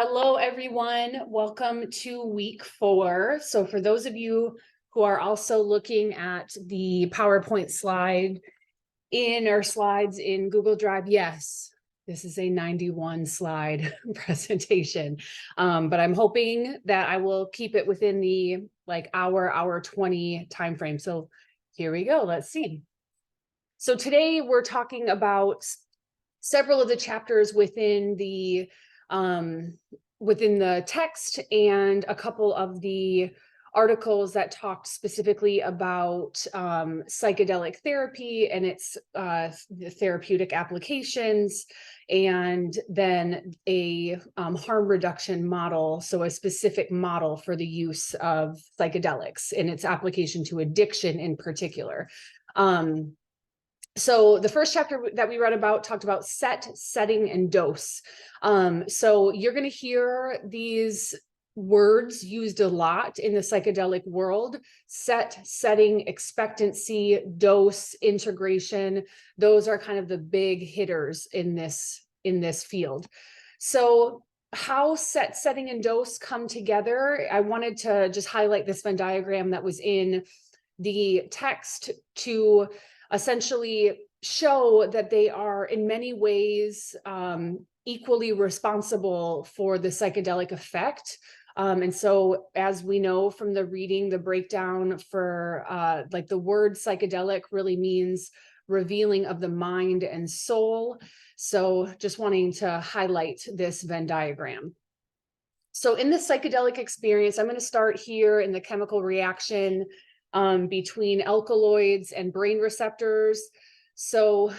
Hello, everyone. Welcome to week 4. So for those of you who are also looking at the PowerPoint slide in our slides in Google Drive, yes, this is a 91 slide presentation. But I'm hoping that I will keep it within the hour 20 timeframe. So here we go. Let's see. So today we're talking about several of the chapters within the text and a couple of the articles that talked specifically about psychedelic therapy and its the therapeutic applications, and then a harm reduction model, so a specific model for the use of psychedelics and its application to addiction in particular. So the first chapter that we read about talked about set, setting, and dose. So you're going to hear these words used a lot in the psychedelic world: set, setting, expectancy, dose, integration. Those are kind of the big hitters in this field. So how set, setting, and dose come together, I wanted to just highlight this Venn diagram that was in the text to essentially show that they are in many ways equally responsible for the psychedelic effect. And so as we know from the reading, the breakdown for the word psychedelic really means revealing of the mind and soul. So just wanting to highlight this Venn diagram. So in the psychedelic experience, I'm going to start here in the chemical reaction between alkaloids and brain receptors. So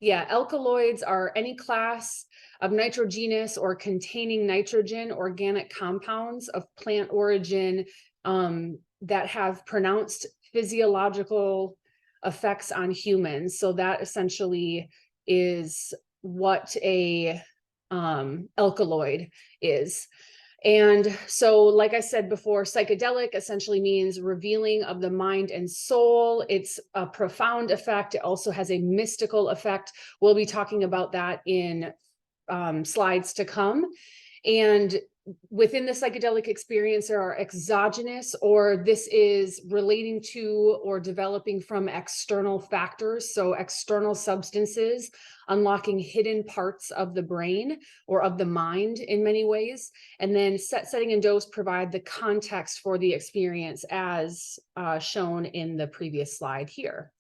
alkaloids are any class of nitrogenous or containing nitrogen organic compounds of plant origin that have pronounced physiological effects on humans. So that essentially is what a alkaloid is. And so, like I said before, psychedelic essentially means revealing of the mind and soul. It's a profound effect. It also has a mystical effect. We'll be talking about that in slides to come. And within the psychedelic experience, there are exogenous, or this is relating to or developing from external factors. So external substances unlocking hidden parts of the brain or of the mind in many ways. And then set, setting, and dose provide the context for the experience as shown in the previous slide here.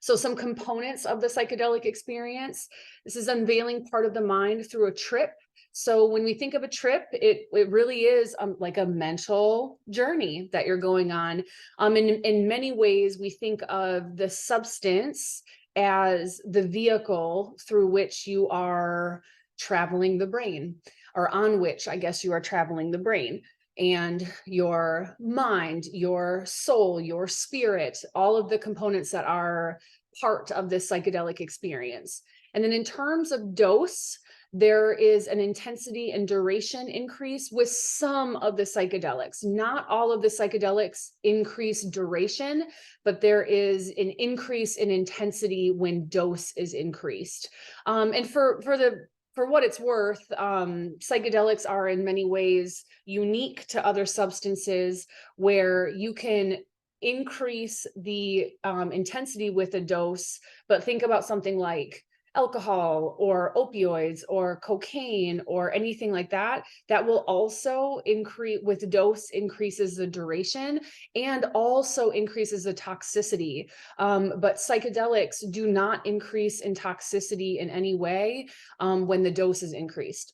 So some components of the psychedelic experience: this is unveiling part of the mind through a trip. So when we think of a trip, it really is like a mental journey that you're going on. In many ways, we think of the substance as the vehicle through which you are traveling the brain, or on which, I guess, you are traveling the brain. And your mind, your soul, your spirit, all of the components that are part of this psychedelic experience. And then in terms of dose, there is an intensity and duration increase with some of the psychedelics. Not all of the psychedelics increase duration, but there is an increase in intensity when dose is increased. And for what it's worth, psychedelics are in many ways unique to other substances, where you can increase the intensity with a dose, but think about something like alcohol or opioids or cocaine or anything like that, that will also increase with dose, increases the duration and also increases the toxicity. But psychedelics do not increase in toxicity in any way when the dose is increased.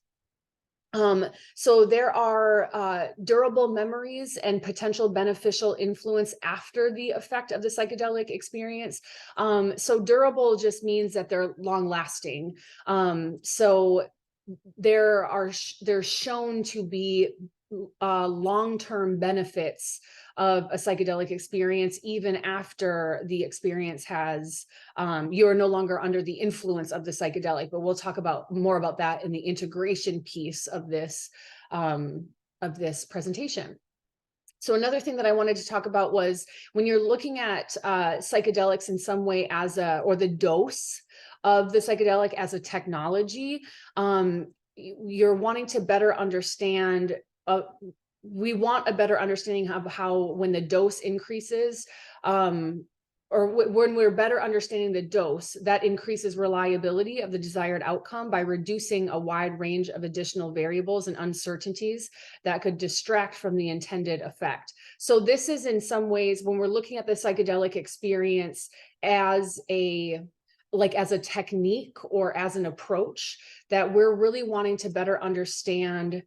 So there are durable memories and potential beneficial influence after the effect of the psychedelic experience. So durable just means that they're long lasting. So there's shown to be long-term benefits of a psychedelic experience, even after the experience has, you're no longer under the influence of the psychedelic, but we'll talk about more about that in the integration piece of this presentation. So another thing that I wanted to talk about was when you're looking at psychedelics in some way or the dose, of the psychedelic as a technology. You're wanting to better understand, we want a better understanding of how, when the dose increases, when we're better understanding the dose, that increases reliability of the desired outcome by reducing a wide range of additional variables and uncertainties that could distract from the intended effect. So this is, in some ways, when we're looking at the psychedelic experience as a technique or as an approach, that we're really wanting to better understand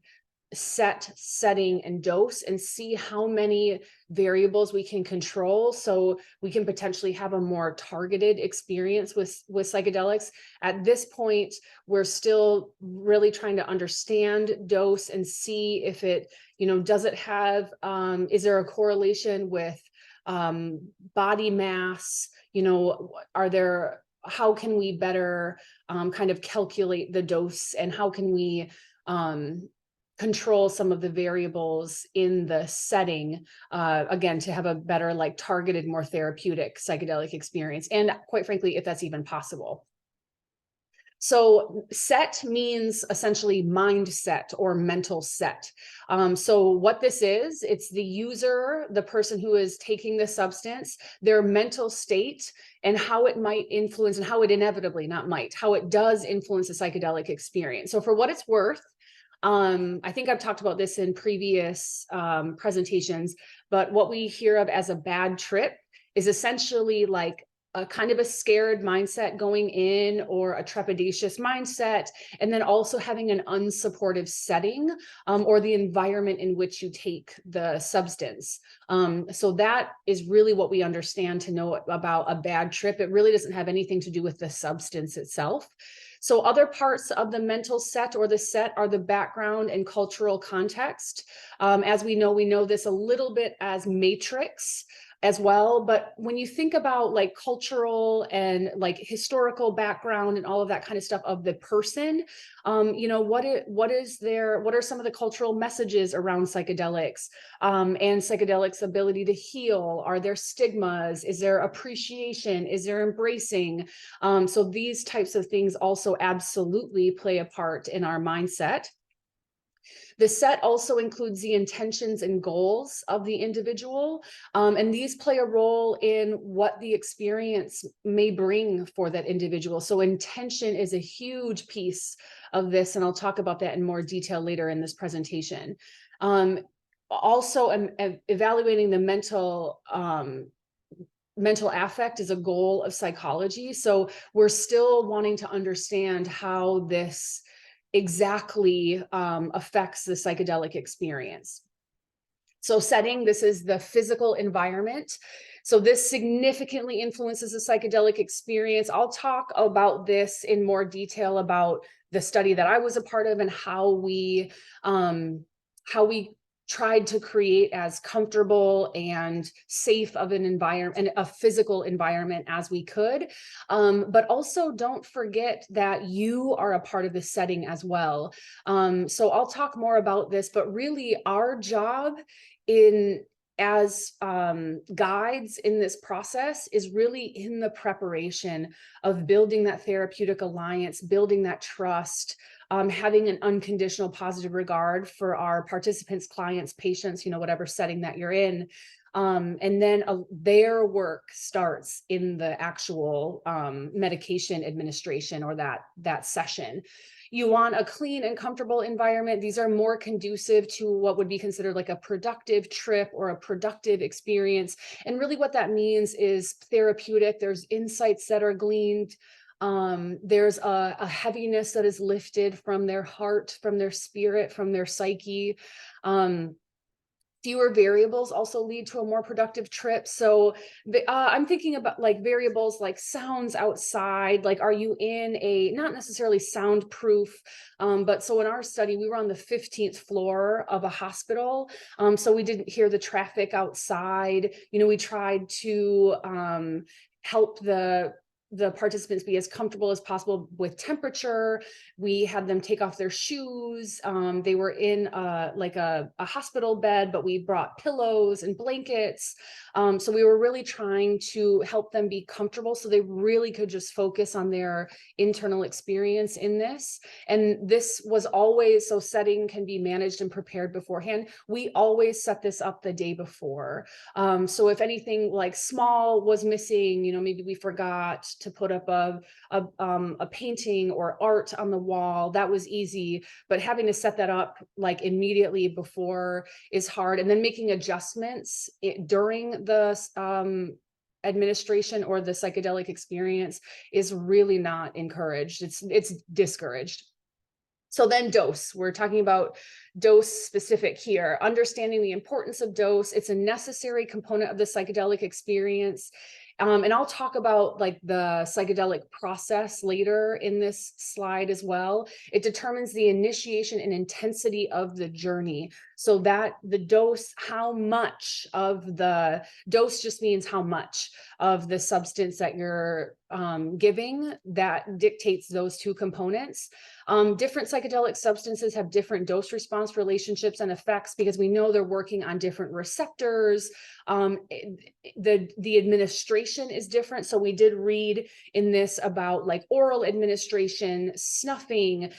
setting, and dose, and see how many variables we can control, so we can potentially have a more targeted experience with psychedelics. At this point, we're still really trying to understand dose and see if it, does it have, is there a correlation with body mass? How can we better kind of calculate the dose, and how can we control some of the variables in the setting, again, to have a better, targeted, more therapeutic psychedelic experience, and quite frankly, if that's even possible. So set means essentially mindset or mental set. So what this is, it's the user, the person who is taking the substance, their mental state, and how it might influence, and how it inevitably, not might, how it does influence the psychedelic experience. So for what it's worth, I think I've talked about this in previous presentations, but what we hear of as a bad trip is essentially like a kind of a scared mindset going in, or a trepidatious mindset, and then also having an unsupportive setting, or the environment in which you take the substance. So that is really what we understand to know about a bad trip. It really doesn't have anything to do with the substance itself. So other parts of the mental set or the set are the background and cultural context. As we know this a little bit as matrix as well. But when you think about cultural and historical background and all of that kind of stuff of the person, what are some of the cultural messages around psychedelics, and psychedelics' ability to heal? Are there stigmas? Is there appreciation? Is there embracing? So these types of things also absolutely play a part in our mindset. The set also includes the intentions and goals of the individual, and these play a role in what the experience may bring for that individual. So intention is a huge piece of this, and I'll talk about that in more detail later in this presentation. Also, evaluating the mental affect is a goal of psychology. So we're still wanting to understand how this exactly affects the psychedelic experience. So setting, this is the physical environment. So this significantly influences the psychedelic experience. I'll talk about this in more detail about the study that I was a part of, and how we tried to create as comfortable and safe of an environment, and a physical environment, as we could. But also don't forget that you are a part of the setting as well. So I'll talk more about this, but really our job as guides in this process is really in the preparation of building that therapeutic alliance, building that trust, having an unconditional positive regard for our participants, clients, patients, whatever setting that you're in. And then their work starts in the actual medication administration, or that session. You want a clean and comfortable environment. These are more conducive to what would be considered like a productive trip or a productive experience. And really what that means is therapeutic. There's insights that are gleaned. There's a heaviness that is lifted from their heart, from their spirit, from their psyche. Fewer variables also lead to a more productive trip. So I'm thinking about variables like sounds outside, are you in a, not necessarily soundproof, but so in our study, we were on the 15th floor of a hospital. So we didn't hear the traffic outside. We tried to help the the participants be as comfortable as possible with temperature. We had them take off their shoes. They were in like a hospital bed, but we brought pillows and blankets. So we were really trying to help them be comfortable so they really could just focus on their internal experience in this. And this was always, so setting can be managed and prepared beforehand. We always set this up the day before. So if anything like small was missing, you know, maybe we forgot to put up a painting or art on the wall, that was easy, but having to set that up like immediately before is hard. And then making adjustments during the administration or the psychedelic experience is really not encouraged. It's discouraged. So then dose, we're talking about dose specific here, understanding the importance of dose. It's a necessary component of the psychedelic experience. And I'll talk about like the psychedelic process later in this slide as well. It determines the initiation and intensity of the journey. So that the dose, how much of the dose just means how much of the substance that you're giving, that dictates those two components. Different psychedelic substances have different dose response relationships and effects because we know they're working on different receptors. The administration is different. So we did read in this about like oral administration, snuffing,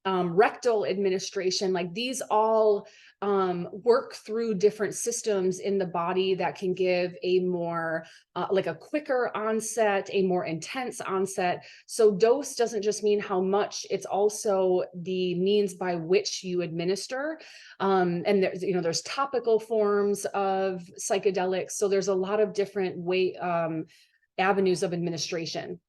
rectal administration, like these all work through different systems in the body that can give a more like a quicker onset, a more intense onset. So dose doesn't just mean how much, it's also the means by which you administer. And there's, you know, there's topical forms of psychedelics. So there's a lot of different avenues of administration.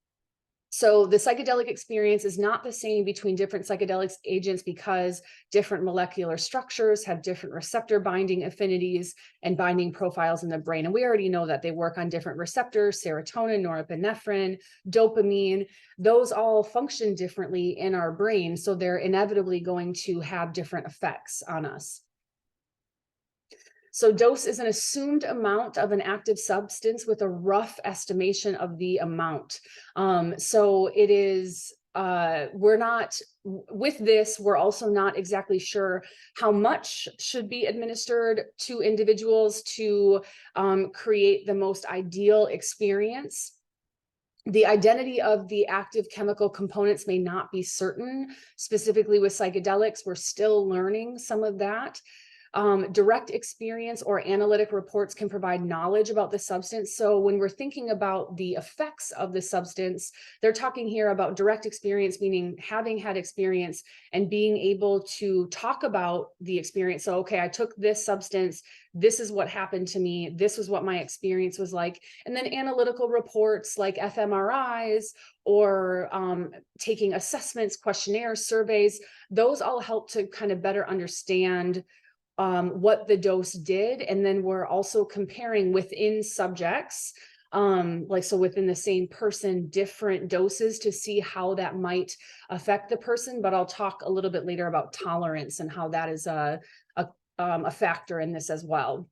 So the psychedelic experience is not the same between different psychedelic agents because different molecular structures have different receptor binding affinities and binding profiles in the brain. And we already know that they work on different receptors, serotonin, norepinephrine, dopamine, those all function differently in our brain. So they're inevitably going to have different effects on us. So dose is an assumed amount of an active substance with a rough estimation of the amount. So it is, we're not, with this, we're also not exactly sure how much should be administered to individuals to create the most ideal experience. The identity of the active chemical components may not be certain. Specifically with psychedelics, we're still learning some of that. Direct experience or analytic reports can provide knowledge about the substance. So when we're thinking about the effects of the substance, they're talking here about direct experience, meaning having had experience and being able to talk about the experience. So, okay, I took this substance, this is what happened to me, this was what my experience was like. And then analytical reports like fMRIs or taking assessments, questionnaires, surveys, those all help to kind of better understand what the dose did. And then we're also comparing within subjects, like, so within the same person, different doses to see how that might affect the person. But I'll talk a little bit later about tolerance and how that is a factor in this as well.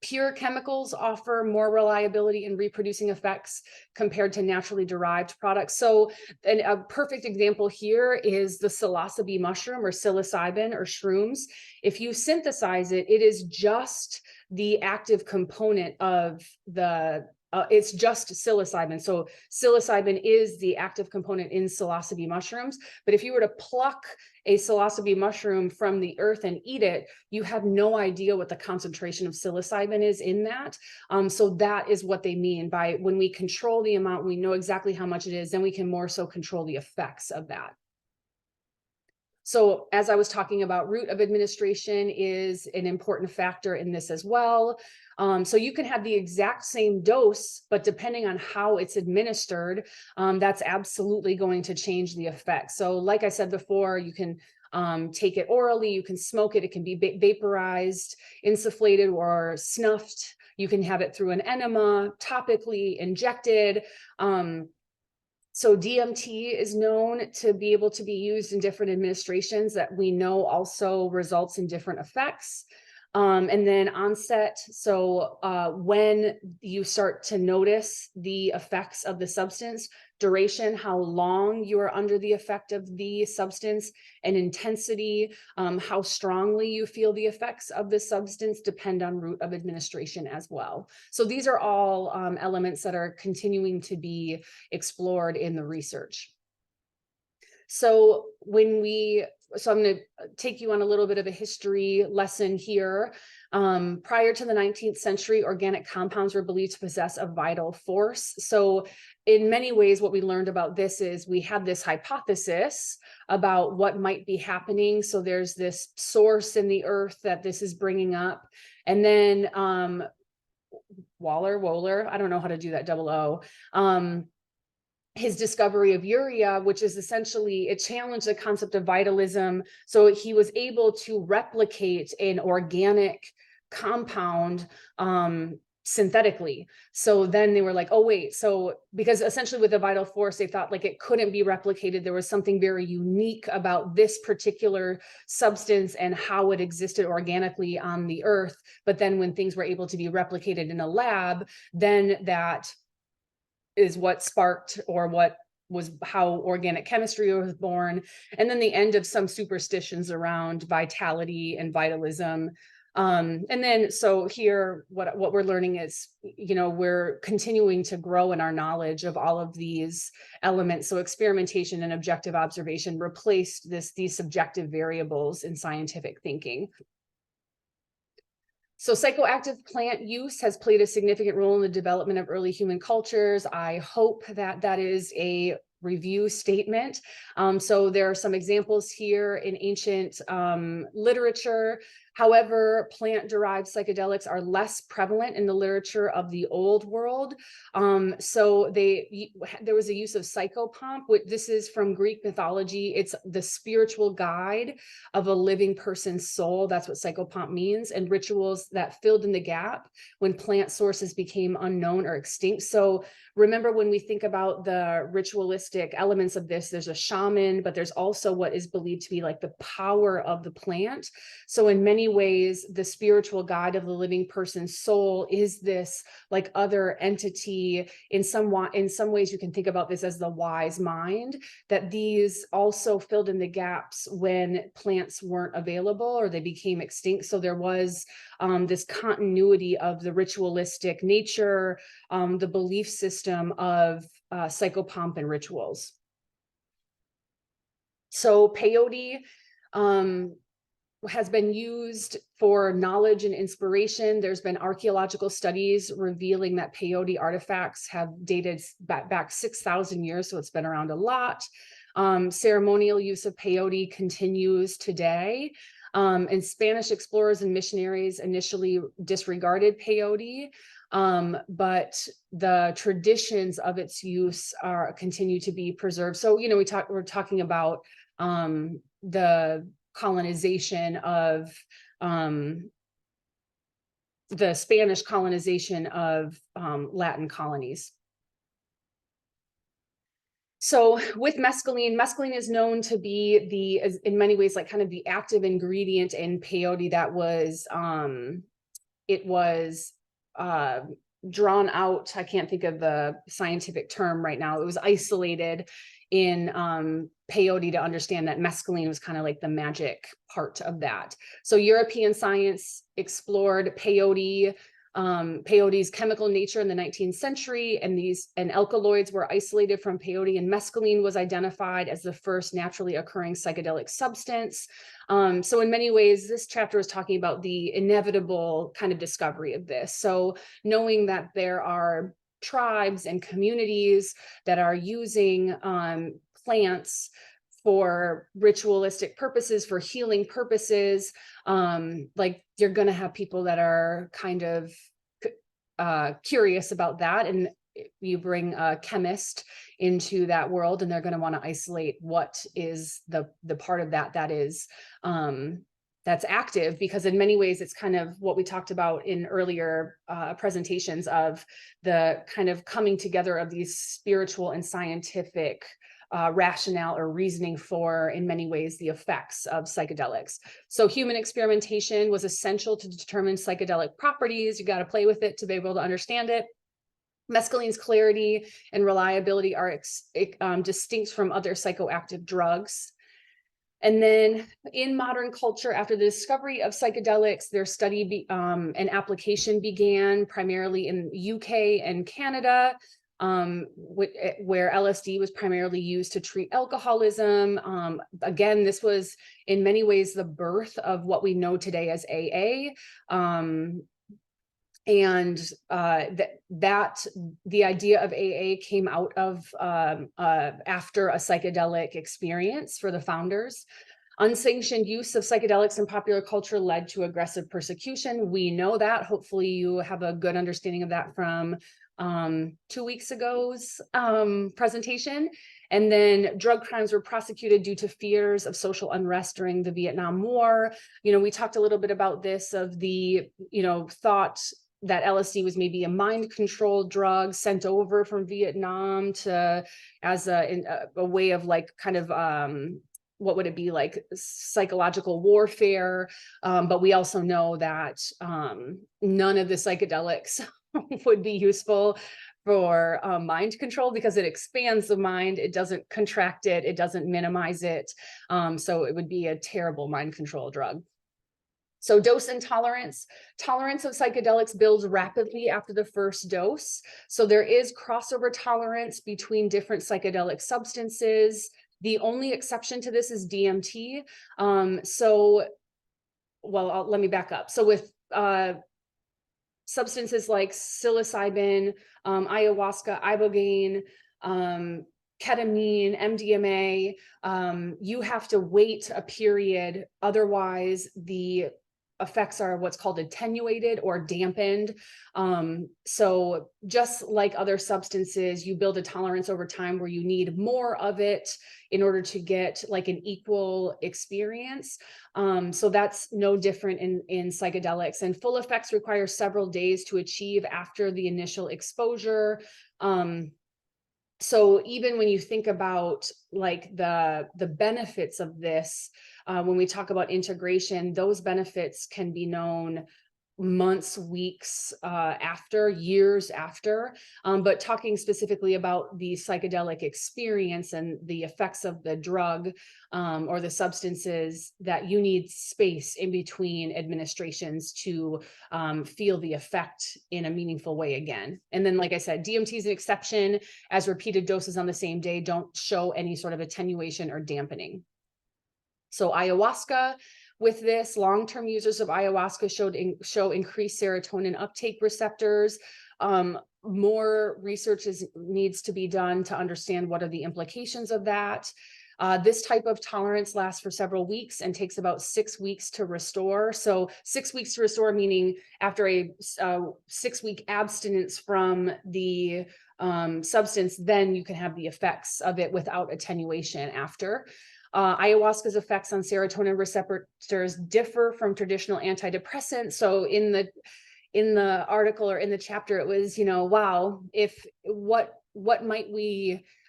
Pure chemicals offer more reliability in reproducing effects compared to naturally derived products. So a perfect example here is the psilocybe mushroom or psilocybin or shrooms. If you synthesize it, it is just the active component of the it's just psilocybin. So psilocybin is the active component in psilocybe mushrooms. But if you were to pluck a psilocybe mushroom from the earth and eat it, you have no idea what the concentration of psilocybin is in that. So that is what they mean by when we control the amount, we know exactly how much it is, then we can more so control the effects of that. So as I was talking about, route of administration is an important factor in this as well. So you can have the exact same dose, but depending on how it's administered, that's absolutely going to change the effect. So like I said before, you can take it orally, you can smoke it, it can be vaporized, insufflated, or snuffed. You can have it through an enema, topically injected. So DMT is known to be able to be used in different administrations that we know also results in different effects. And then onset, so when you start to notice the effects of the substance, duration, how long you are under the effect of the substance, and intensity, how strongly you feel the effects of the substance depend on route of administration as well. So these are all elements that are continuing to be explored in the research. So I'm going to take you on a little bit of a history lesson here. Prior to the 19th century, organic compounds were believed to possess a vital force. So in many ways, what we learned about this is we had this hypothesis about what might be happening. So there's this source in the earth that this is bringing up. And then Wohler, I don't know how to do that double O. His discovery of urea, which is essentially, it challenged the concept of vitalism. So he was able to replicate an organic compound synthetically. So then they were like, oh, wait. So because essentially with the vital force, they thought like it couldn't be replicated. There was something very unique about this particular substance and how it existed organically on the earth. But then when things were able to be replicated in a lab, then that is what sparked, or what was how organic chemistry was born. And then the end of some superstitions around vitality and vitalism. And then so here, what we're learning is, we're continuing to grow in our knowledge of all of these elements. So experimentation and objective observation replaced these subjective variables in scientific thinking. So psychoactive plant use has played a significant role in the development of early human cultures. I hope that that is a review statement. So there are some examples here in ancient literature. However, plant-derived psychedelics are less prevalent in the literature of the old world. So there was a use of psychopomp. This is from Greek mythology. It's the spiritual guide of a living person's soul. That's what psychopomp means. And rituals that filled in the gap when plant sources became unknown or extinct. So remember, when we think about the ritualistic elements of this, there's a shaman, but there's also what is believed to be like the power of the plant. So in many ways, the spiritual guide of the living person's soul is this like other entity. In some ways, you can think about this as the wise mind, that these also filled in the gaps when plants weren't available or they became extinct. So there was this continuity of the ritualistic nature, the belief system of psychopomp and rituals. So peyote has been used for knowledge and inspiration. There's been archaeological studies revealing that peyote artifacts have dated back 6,000 years, so it's been around a lot. Ceremonial use of peyote continues today. And Spanish explorers and missionaries initially disregarded peyote, but the traditions of its use continue to be preserved. So, we're talking about the colonization of the Spanish colonization of Latin colonies. So with mescaline is known to be in many ways, like kind of the active ingredient in peyote that was, drawn out. I can't think of the scientific term right now. It was isolated in peyote to understand that mescaline was kind of like the magic part of that. So European science explored peyote's chemical nature in the 19th century, and alkaloids were isolated from peyote, and mescaline was identified as the first naturally occurring psychedelic substance. So in many ways, this chapter is talking about the inevitable kind of discovery of this. So knowing that there are tribes and communities that are using plants for ritualistic purposes, for healing purposes, like you're going to have people that are kind of curious about that, and you bring a chemist into that world, and they're going to want to isolate what is the part of that is that's active, because in many ways it's kind of what we talked about in earlier presentations of the kind of coming together of these spiritual and scientific rationale or reasoning for, in many ways, the effects of psychedelics. So human experimentation was essential to determine psychedelic properties. You got to play with it to be able to understand it. Mescaline's clarity and reliability are distinct from other psychoactive drugs. And then in modern culture, after the discovery of psychedelics, their study and application began primarily in UK and Canada, where LSD was primarily used to treat alcoholism. Again, this was in many ways the birth of what we know today as AA. And the idea of AA came out of after a psychedelic experience for the founders. Unsanctioned use of psychedelics in popular culture led to aggressive persecution. We know that. Hopefully you have a good understanding of that from 2 weeks ago's presentation. And then drug crimes were prosecuted due to fears of social unrest during the Vietnam War. You know, we talked a little bit about this, of the, thought that LSD was maybe a mind control drug sent over from Vietnam to as a way of like kind of what would it be, like psychological warfare. But we also know that none of the psychedelics would be useful for mind control, because it expands the mind. It doesn't contract it. It doesn't minimize it. So it would be a terrible mind control drug. So dose intolerance. Tolerance of psychedelics builds rapidly after the first dose. So there is crossover tolerance between different psychedelic substances. The only exception to this is DMT. Let me back up. So with substances like psilocybin, ayahuasca, ibogaine, ketamine, MDMA, you have to wait a period. Otherwise, the effects are what's called attenuated or dampened. So just like other substances, you build a tolerance over time where you need more of it in order to get like an equal experience. So that's no different in psychedelics, and full effects require several days to achieve after the initial exposure. So even when you think about like the benefits of this, when we talk about integration, those benefits can be known months, weeks after, years after. But talking specifically about the psychedelic experience and the effects of the drug or the substances, that you need space in between administrations to feel the effect in a meaningful way again. And then, like I said, DMT is an exception, as repeated doses on the same day don't show any sort of attenuation or dampening. So ayahuasca, with this, long-term users of ayahuasca show increased serotonin uptake receptors. More research needs to be done to understand what are the implications of that. This type of tolerance lasts for several weeks and takes about 6 weeks to restore. So 6 weeks to restore, meaning after a 6-week abstinence from the substance, then you can have the effects of it without attenuation after. Ayahuasca's effects on serotonin receptors differ from traditional antidepressants. So in the article or in the chapter, it was, wow,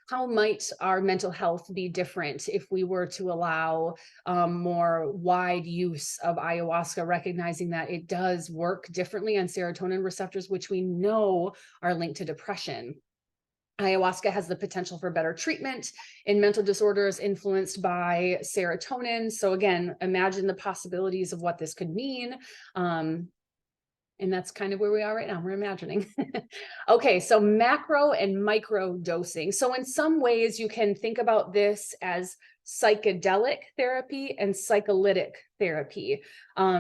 how might our mental health be different if we were to allow more wide use of ayahuasca, recognizing that it does work differently on serotonin receptors, which we know are linked to depression. Ayahuasca has the potential for better treatment in mental disorders influenced by serotonin. So again, imagine the possibilities of what this could mean. And that's kind of where we are right now. We're imagining. Okay, so macro and micro dosing. So in some ways, you can think about this as psychedelic therapy and psycholytic therapy,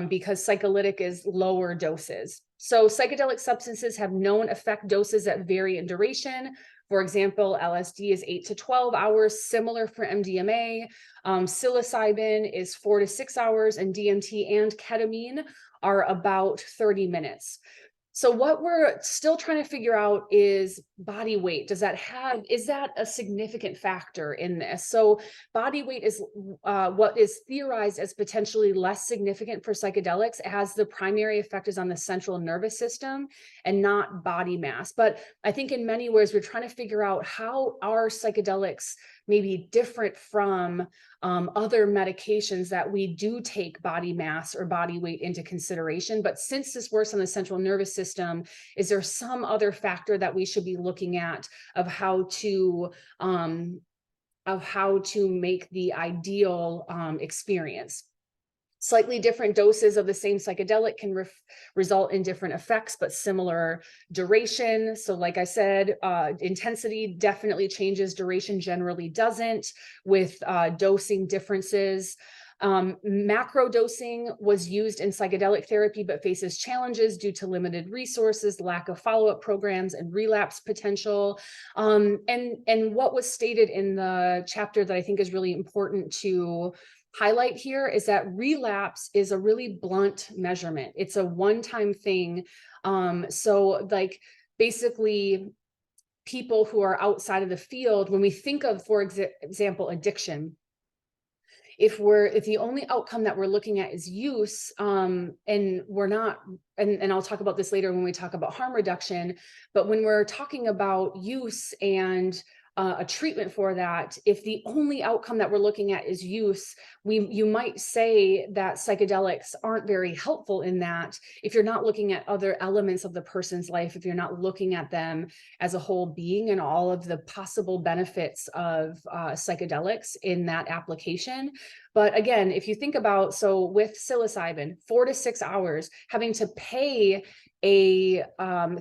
because psycholytic is lower doses. So psychedelic substances have known effect doses that vary in duration. For example, LSD is 8 to 12 hours, similar for MDMA. Psilocybin is 4 to 6 hours, and DMT and ketamine are about 30 minutes. So what we're still trying to figure out is body weight. Is that a significant factor in this? So body weight is what is theorized as potentially less significant for psychedelics, as the primary effect is on the central nervous system and not body mass. But I think in many ways, we're trying to figure out how are psychedelics maybe different from other medications that we do take body mass or body weight into consideration. But since this works on the central nervous system, is there some other factor that we should be looking at of how to make the ideal experience? Slightly different doses of the same psychedelic can result in different effects, but similar duration. So like I said, intensity definitely changes, duration generally doesn't, with dosing differences. Macro dosing was used in psychedelic therapy, but faces challenges due to limited resources, lack of follow-up programs, and relapse potential. And what was stated in the chapter that I think is really important to highlight here is that relapse is a really blunt measurement. It's a one-time thing. So like basically people who are outside of the field, when we think of, for example, addiction, if the only outcome that we're looking at is use, and we're not, and I'll talk about this later when we talk about harm reduction, but when we're talking about use and a treatment for that, if the only outcome that we're looking at is use, you might say that psychedelics aren't very helpful in that if you're not looking at other elements of the person's life, if you're not looking at them as a whole being and all of the possible benefits of psychedelics in that application. But again, if you think about, so with psilocybin, 4 to 6 hours, having to pay a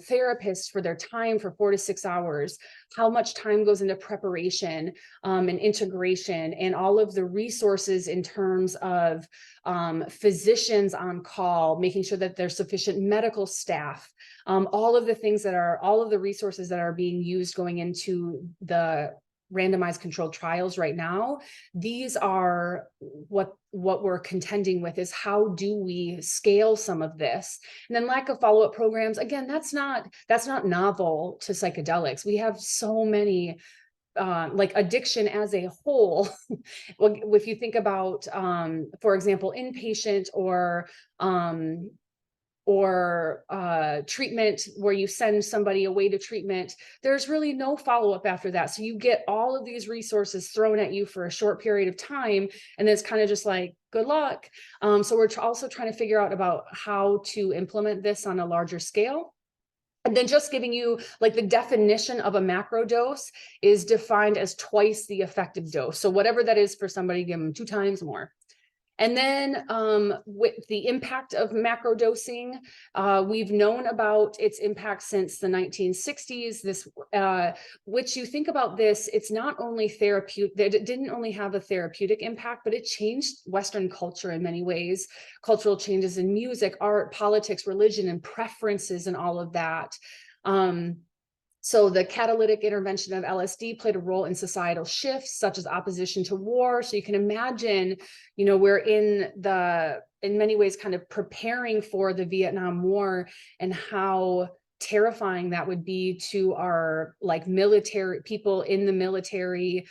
therapist for their time for 4 to 6 hours, how much time goes into preparation and integration, and all of the resources in terms of physicians on call, making sure that there's sufficient medical staff, all of the resources that are being used going into the randomized controlled trials right now. These are what we're contending with, is how do we scale some of this? And then lack of follow-up programs, again, that's not novel to psychedelics. We have so many like addiction as a whole. Well, if you think about for example, inpatient or treatment where you send somebody away to treatment, there's really no follow-up after that. So you get all of these resources thrown at you for a short period of time, and then it's kind of just like, good luck. So we're also trying to figure out about how to implement this on a larger scale. And then just giving you like the definition of a macro dose is defined as twice the effective dose. So whatever that is for somebody, give them 2 times more. And then with the impact of macro dosing, we've known about its impact since the 1960s. This, which you think about this, it's not only therapeutic, it didn't only have a therapeutic impact, but it changed Western culture in many ways, cultural changes in music, art, politics, religion, and preferences, and all of that. So the catalytic intervention of LSD played a role in societal shifts, such as opposition to war. So you can imagine, we're in many ways kind of preparing for the Vietnam War, and how terrifying that would be to our like military people in the military,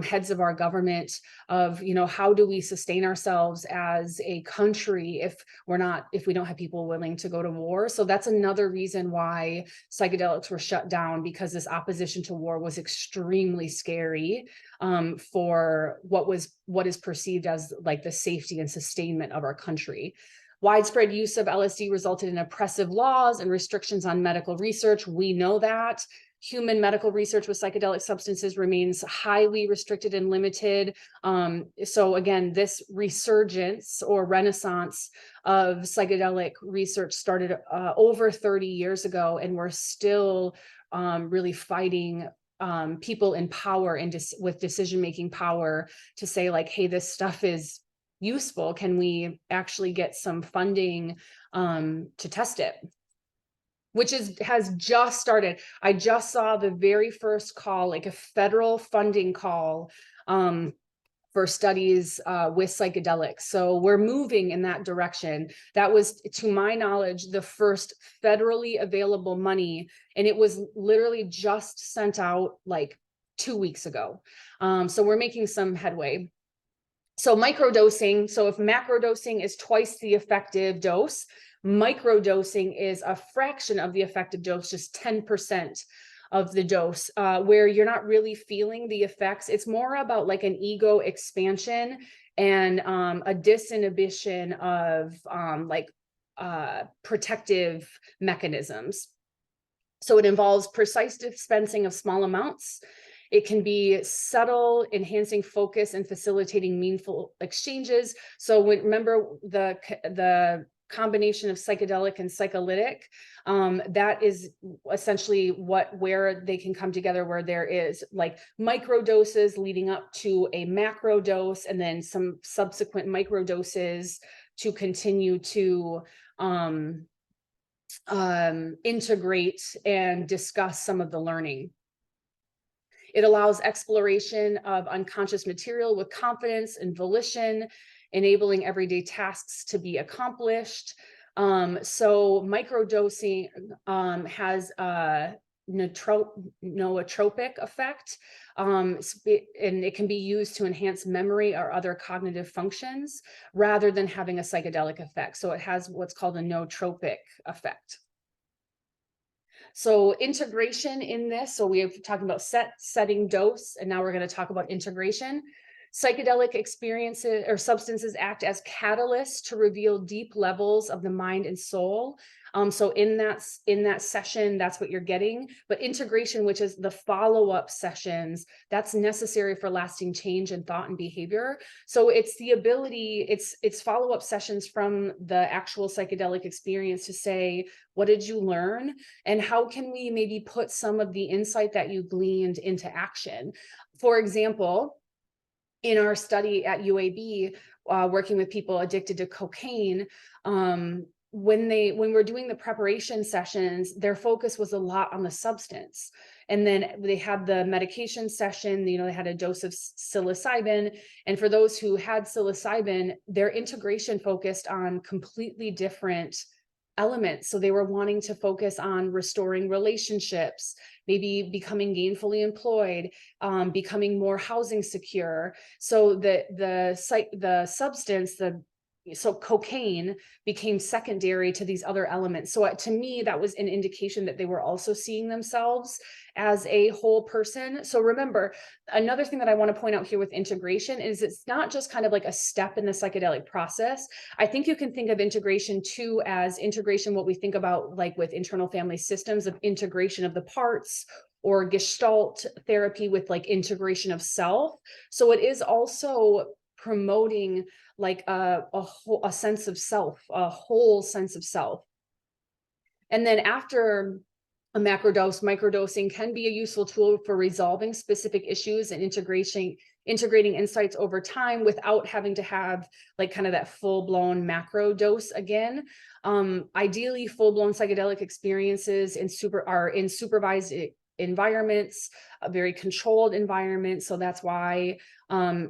heads of our government, of how do we sustain ourselves as a country if we don't have people willing to go to war. So that's another reason why psychedelics were shut down, because this opposition to war was extremely scary for what is perceived as like the safety and sustainment of our country. Widespread use of LSD resulted in oppressive laws and restrictions on medical research. We know that. Human medical research with psychedelic substances remains highly restricted and limited. So again, this resurgence or renaissance of psychedelic research started over 30 years ago, and we're still really fighting people in power and with decision-making power to say like, hey, this stuff is useful. Can we actually get some funding to test it? Which has just started. I just saw the very first call, like a federal funding call for studies with psychedelics. So we're moving in that direction. That was, to my knowledge, the first federally available money, and it was literally just sent out like 2 weeks ago. So we're making some headway. So microdosing, so if macrodosing is twice the effective dose, microdosing is a fraction of the effective dose, just 10% of the dose, where you're not really feeling the effects. It's more about like an ego expansion and a disinhibition of protective mechanisms. So it involves precise dispensing of small amounts. It can be subtle, enhancing focus and facilitating meaningful exchanges. So remember the combination of psychedelic and psycholytic, that is essentially where they can come together, where there is like micro doses leading up to a macro dose, and then some subsequent micro doses to continue to integrate and discuss some of the learning. It allows exploration of unconscious material with confidence and volition, enabling everyday tasks to be accomplished. So microdosing has a nootropic effect, and it can be used to enhance memory or other cognitive functions rather than having a psychedelic effect. So it has what's called a nootropic effect. So integration in this, so we have talking about setting, dose, and now we're going to talk about integration. Psychedelic experiences or substances act as catalysts to reveal deep levels of the mind and soul. So in that session, that's what you're getting. But integration, which is the follow-up sessions, that's necessary for lasting change in thought and behavior. So it's the ability, it's follow-up sessions from the actual psychedelic experience to say, what did you learn? And how can we maybe put some of the insight that you gleaned into action? For example, in our study at UAB, working with people addicted to cocaine, when we're doing the preparation sessions, their focus was a lot on the substance. And then they had the medication session, they had a dose of psilocybin. And for those who had psilocybin, their integration focused on completely different elements. So they were wanting to focus on restoring relationships, maybe becoming gainfully employed, becoming more housing secure. So the substance, so cocaine became secondary to these other elements. So to me, that was an indication that they were also seeing themselves as a whole person. So remember, another thing that I want to point out here with integration is it's not just kind of like a step in the psychedelic process. I think you can think of integration too as integration, what we think about like with internal family systems, of integration of the parts, or Gestalt therapy with like integration of self. So it is also promoting like a sense of self, a whole sense of self. And then after a macrodose, microdosing can be a useful tool for resolving specific issues and integrating insights over time without having to have like kind of that full-blown macro dose again. Ideally, full-blown psychedelic experiences are in supervised environments, a very controlled environment. So that's why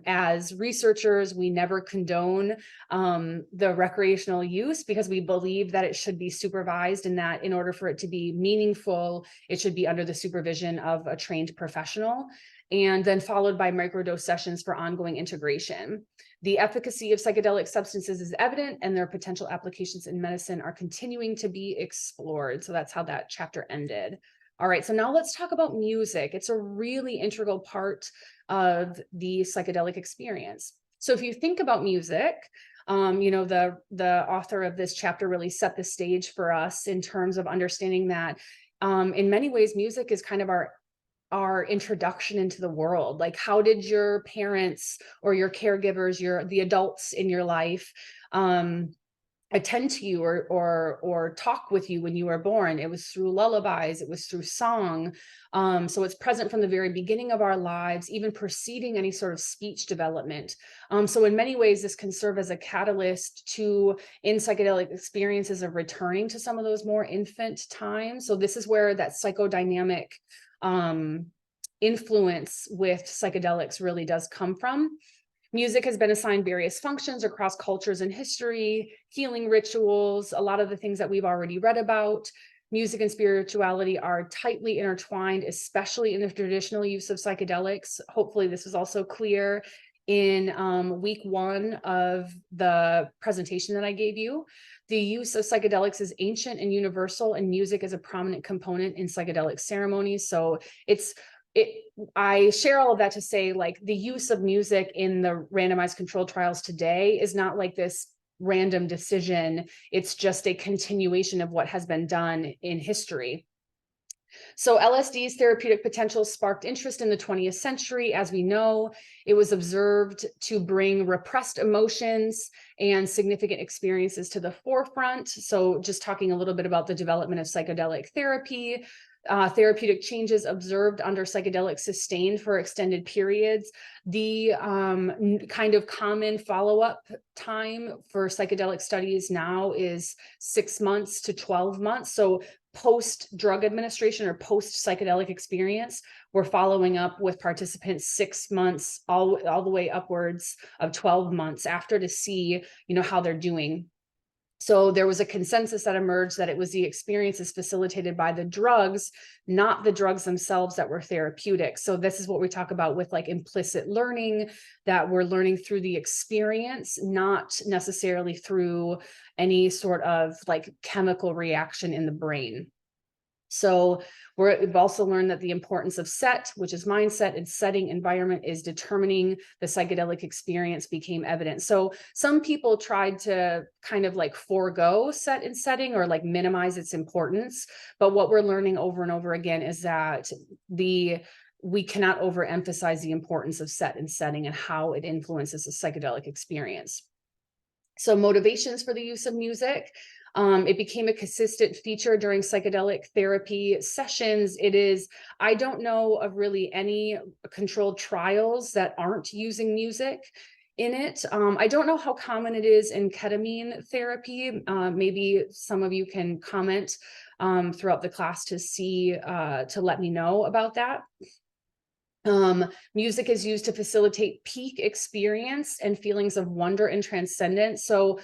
as researchers, we never condone the recreational use, because we believe that it should be supervised, and that in order for it to be meaningful, it should be under the supervision of a trained professional, and then followed by microdose sessions for ongoing integration. The efficacy of psychedelic substances is evident, and their potential applications in medicine are continuing to be explored. So that's how that chapter ended. All right, so now let's talk about music. It's a really integral part of the psychedelic experience. So if you think about music, the author of this chapter really set the stage for us in terms of understanding that in many ways, music is kind of our introduction into the world. Like, how did your parents or your caregivers, the adults in your life, attend to you or talk with you when you were born? It was through lullabies, it was through song. So it's present from the very beginning of our lives, even preceding any sort of speech development. So in many ways, this can serve as a catalyst in psychedelic experiences of returning to some of those more infant times. So this is where that psychodynamic influence with psychedelics really does come from. Music has been assigned various functions across cultures and history, healing rituals, a lot of the things that we've already read about. Music and spirituality are tightly intertwined, especially in the traditional use of psychedelics. Hopefully this is also clear in week 1 of the presentation that I gave you. The use of psychedelics is ancient and universal, and music is a prominent component in psychedelic ceremonies. So I share all of that to say, like, the use of music in the randomized controlled trials today is not like this random decision. It's just a continuation of what has been done in history. So LSD's therapeutic potential sparked interest in the 20th century. As we know, it was observed to bring repressed emotions and significant experiences to the forefront. So just talking a little bit about the development of psychedelic therapy, therapeutic changes observed under psychedelics sustained for extended periods. The kind of common follow-up time for psychedelic studies now is 6 months to 12 months. So post drug administration or post psychedelic experience, we're following up with participants 6 months, all the way upwards of 12 months after, to see, how they're doing. So there was a consensus that emerged that it was the experiences facilitated by the drugs, not the drugs themselves, that were therapeutic. So this is what we talk about with like implicit learning, that we're learning through the experience, not necessarily through any sort of like chemical reaction in the brain. So we've also learned that the importance of set, which is mindset, and setting environment is determining the psychedelic experience, became evident. So some people tried to kind of like forego set and setting or like minimize its importance. But what we're learning over and over again is that we cannot overemphasize the importance of set and setting and how it influences the psychedelic experience. So motivations for the use of music. It became a consistent feature during psychedelic therapy sessions. I don't know of really any controlled trials that aren't using music in it. I don't know how common it is in ketamine therapy. Maybe some of you can comment throughout the class to let me know about that. Music is used to facilitate peak experience and feelings of wonder and transcendence. So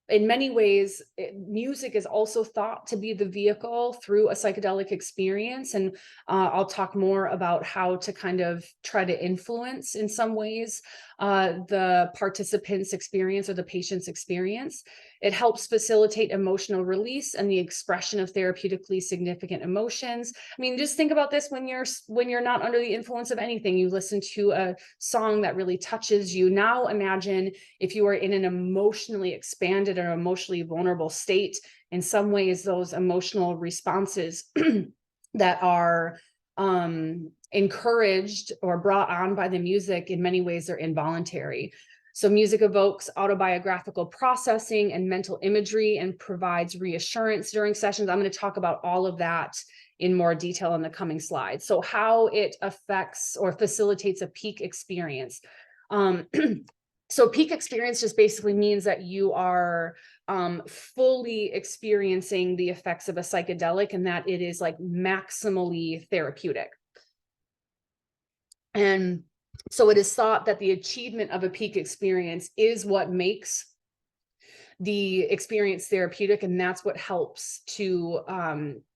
in many ways, music is also thought to be the vehicle through a psychedelic experience. And I'll talk more about how to kind of try to influence in some ways the participant's experience or the patient's experience. It helps facilitate emotional release and the expression of therapeutically significant emotions. I mean, just think about this when you're not under the influence of anything. You listen to a song that really touches you. Now imagine if you are in an emotionally expanded or emotionally vulnerable state. In some ways, those emotional responses that are encouraged or brought on by the music, in many ways, are involuntary. So music evokes autobiographical processing and mental imagery and provides reassurance during sessions. I'm going to talk about all of that in more detail in the coming slides. So how it affects or facilitates a peak experience. So peak experience just basically means that you are fully experiencing the effects of a psychedelic, and that it is like maximally therapeutic. And so it is thought that the achievement of a peak experience is what makes the experience therapeutic, and that's what helps to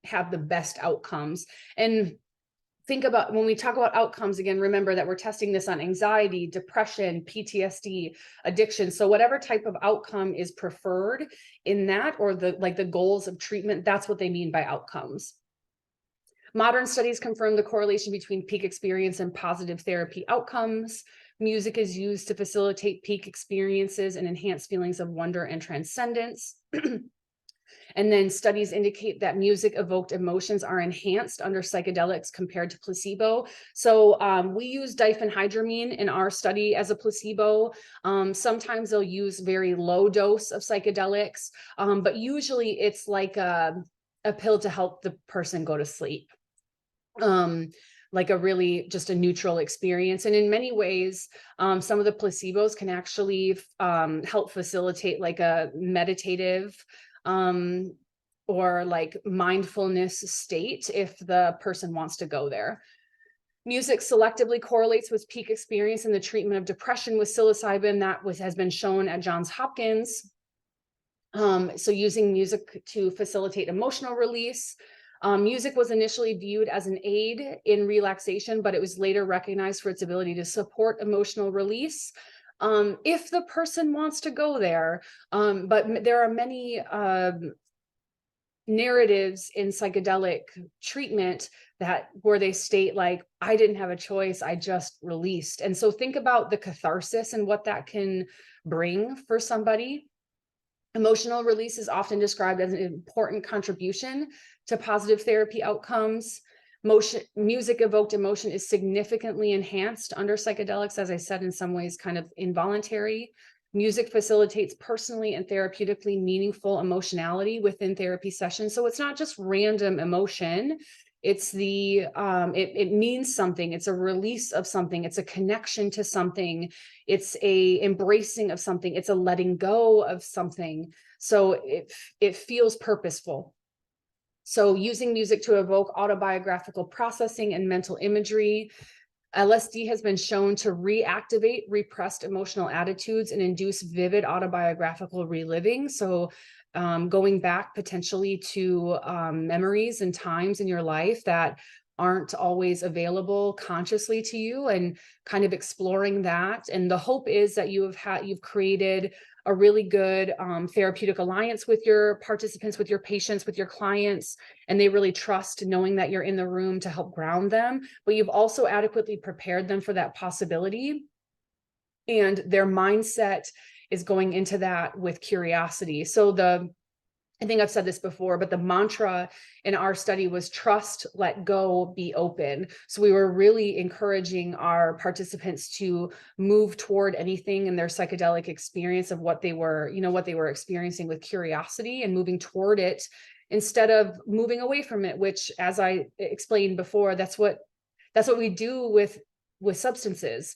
have the best outcomes. And think about, when we talk about outcomes, again, remember that we're testing this on anxiety, depression, PTSD, addiction. So whatever type of outcome is preferred in that, or the goals of treatment, that's what they mean by outcomes. Modern studies confirm the correlation between peak experience and positive therapy outcomes. Music is used to facilitate peak experiences and enhance feelings of wonder and transcendence. And then studies indicate that music evoked emotions are enhanced under psychedelics compared to placebo. So we use diphenhydramine in our study as a placebo. Sometimes they'll use very low dose of psychedelics, but usually it's like a pill to help the person go to sleep. Like a really just a neutral experience. And in many ways, some of the placebos can actually help facilitate like a meditative or like mindfulness state if the person wants to go there. Music selectively correlates with peak experience in the treatment of depression with psilocybin. That has been shown at Johns Hopkins. So using music to facilitate emotional release. Music was initially viewed as an aid in relaxation, but it was later recognized for its ability to support emotional release. If the person wants to go there, but there are many narratives in psychedelic treatment where they state like, I didn't have a choice, I just released. And so think about the catharsis and what that can bring for somebody. Emotional release is often described as an important contribution to positive therapy outcomes. Music evoked emotion is significantly enhanced under psychedelics, as I said, in some ways kind of involuntary. Music facilitates personally and therapeutically meaningful emotionality within therapy sessions. So it's not just random emotion. It's it means something. It's a release of something. It's a connection to something. It's a embracing of something. It's a letting go of something. So it feels purposeful. So using music to evoke autobiographical processing and mental imagery. LSD has been shown to reactivate repressed emotional attitudes and induce vivid autobiographical reliving. So going back potentially to memories and times in your life that aren't always available consciously to you, and kind of exploring that. And the hope is that you've created a really good therapeutic alliance with your participants, with your patients, with your clients, and they really trust knowing that you're in the room to help ground them, but you've also adequately prepared them for that possibility. And their mindset is going into that with curiosity. So I think I've said this before, but the mantra in our study was trust, let go, be open. So we were really encouraging our participants to move toward anything in their psychedelic experience of what they were experiencing with curiosity and moving toward it instead of moving away from it, which, as I explained before, that's what we do with substances.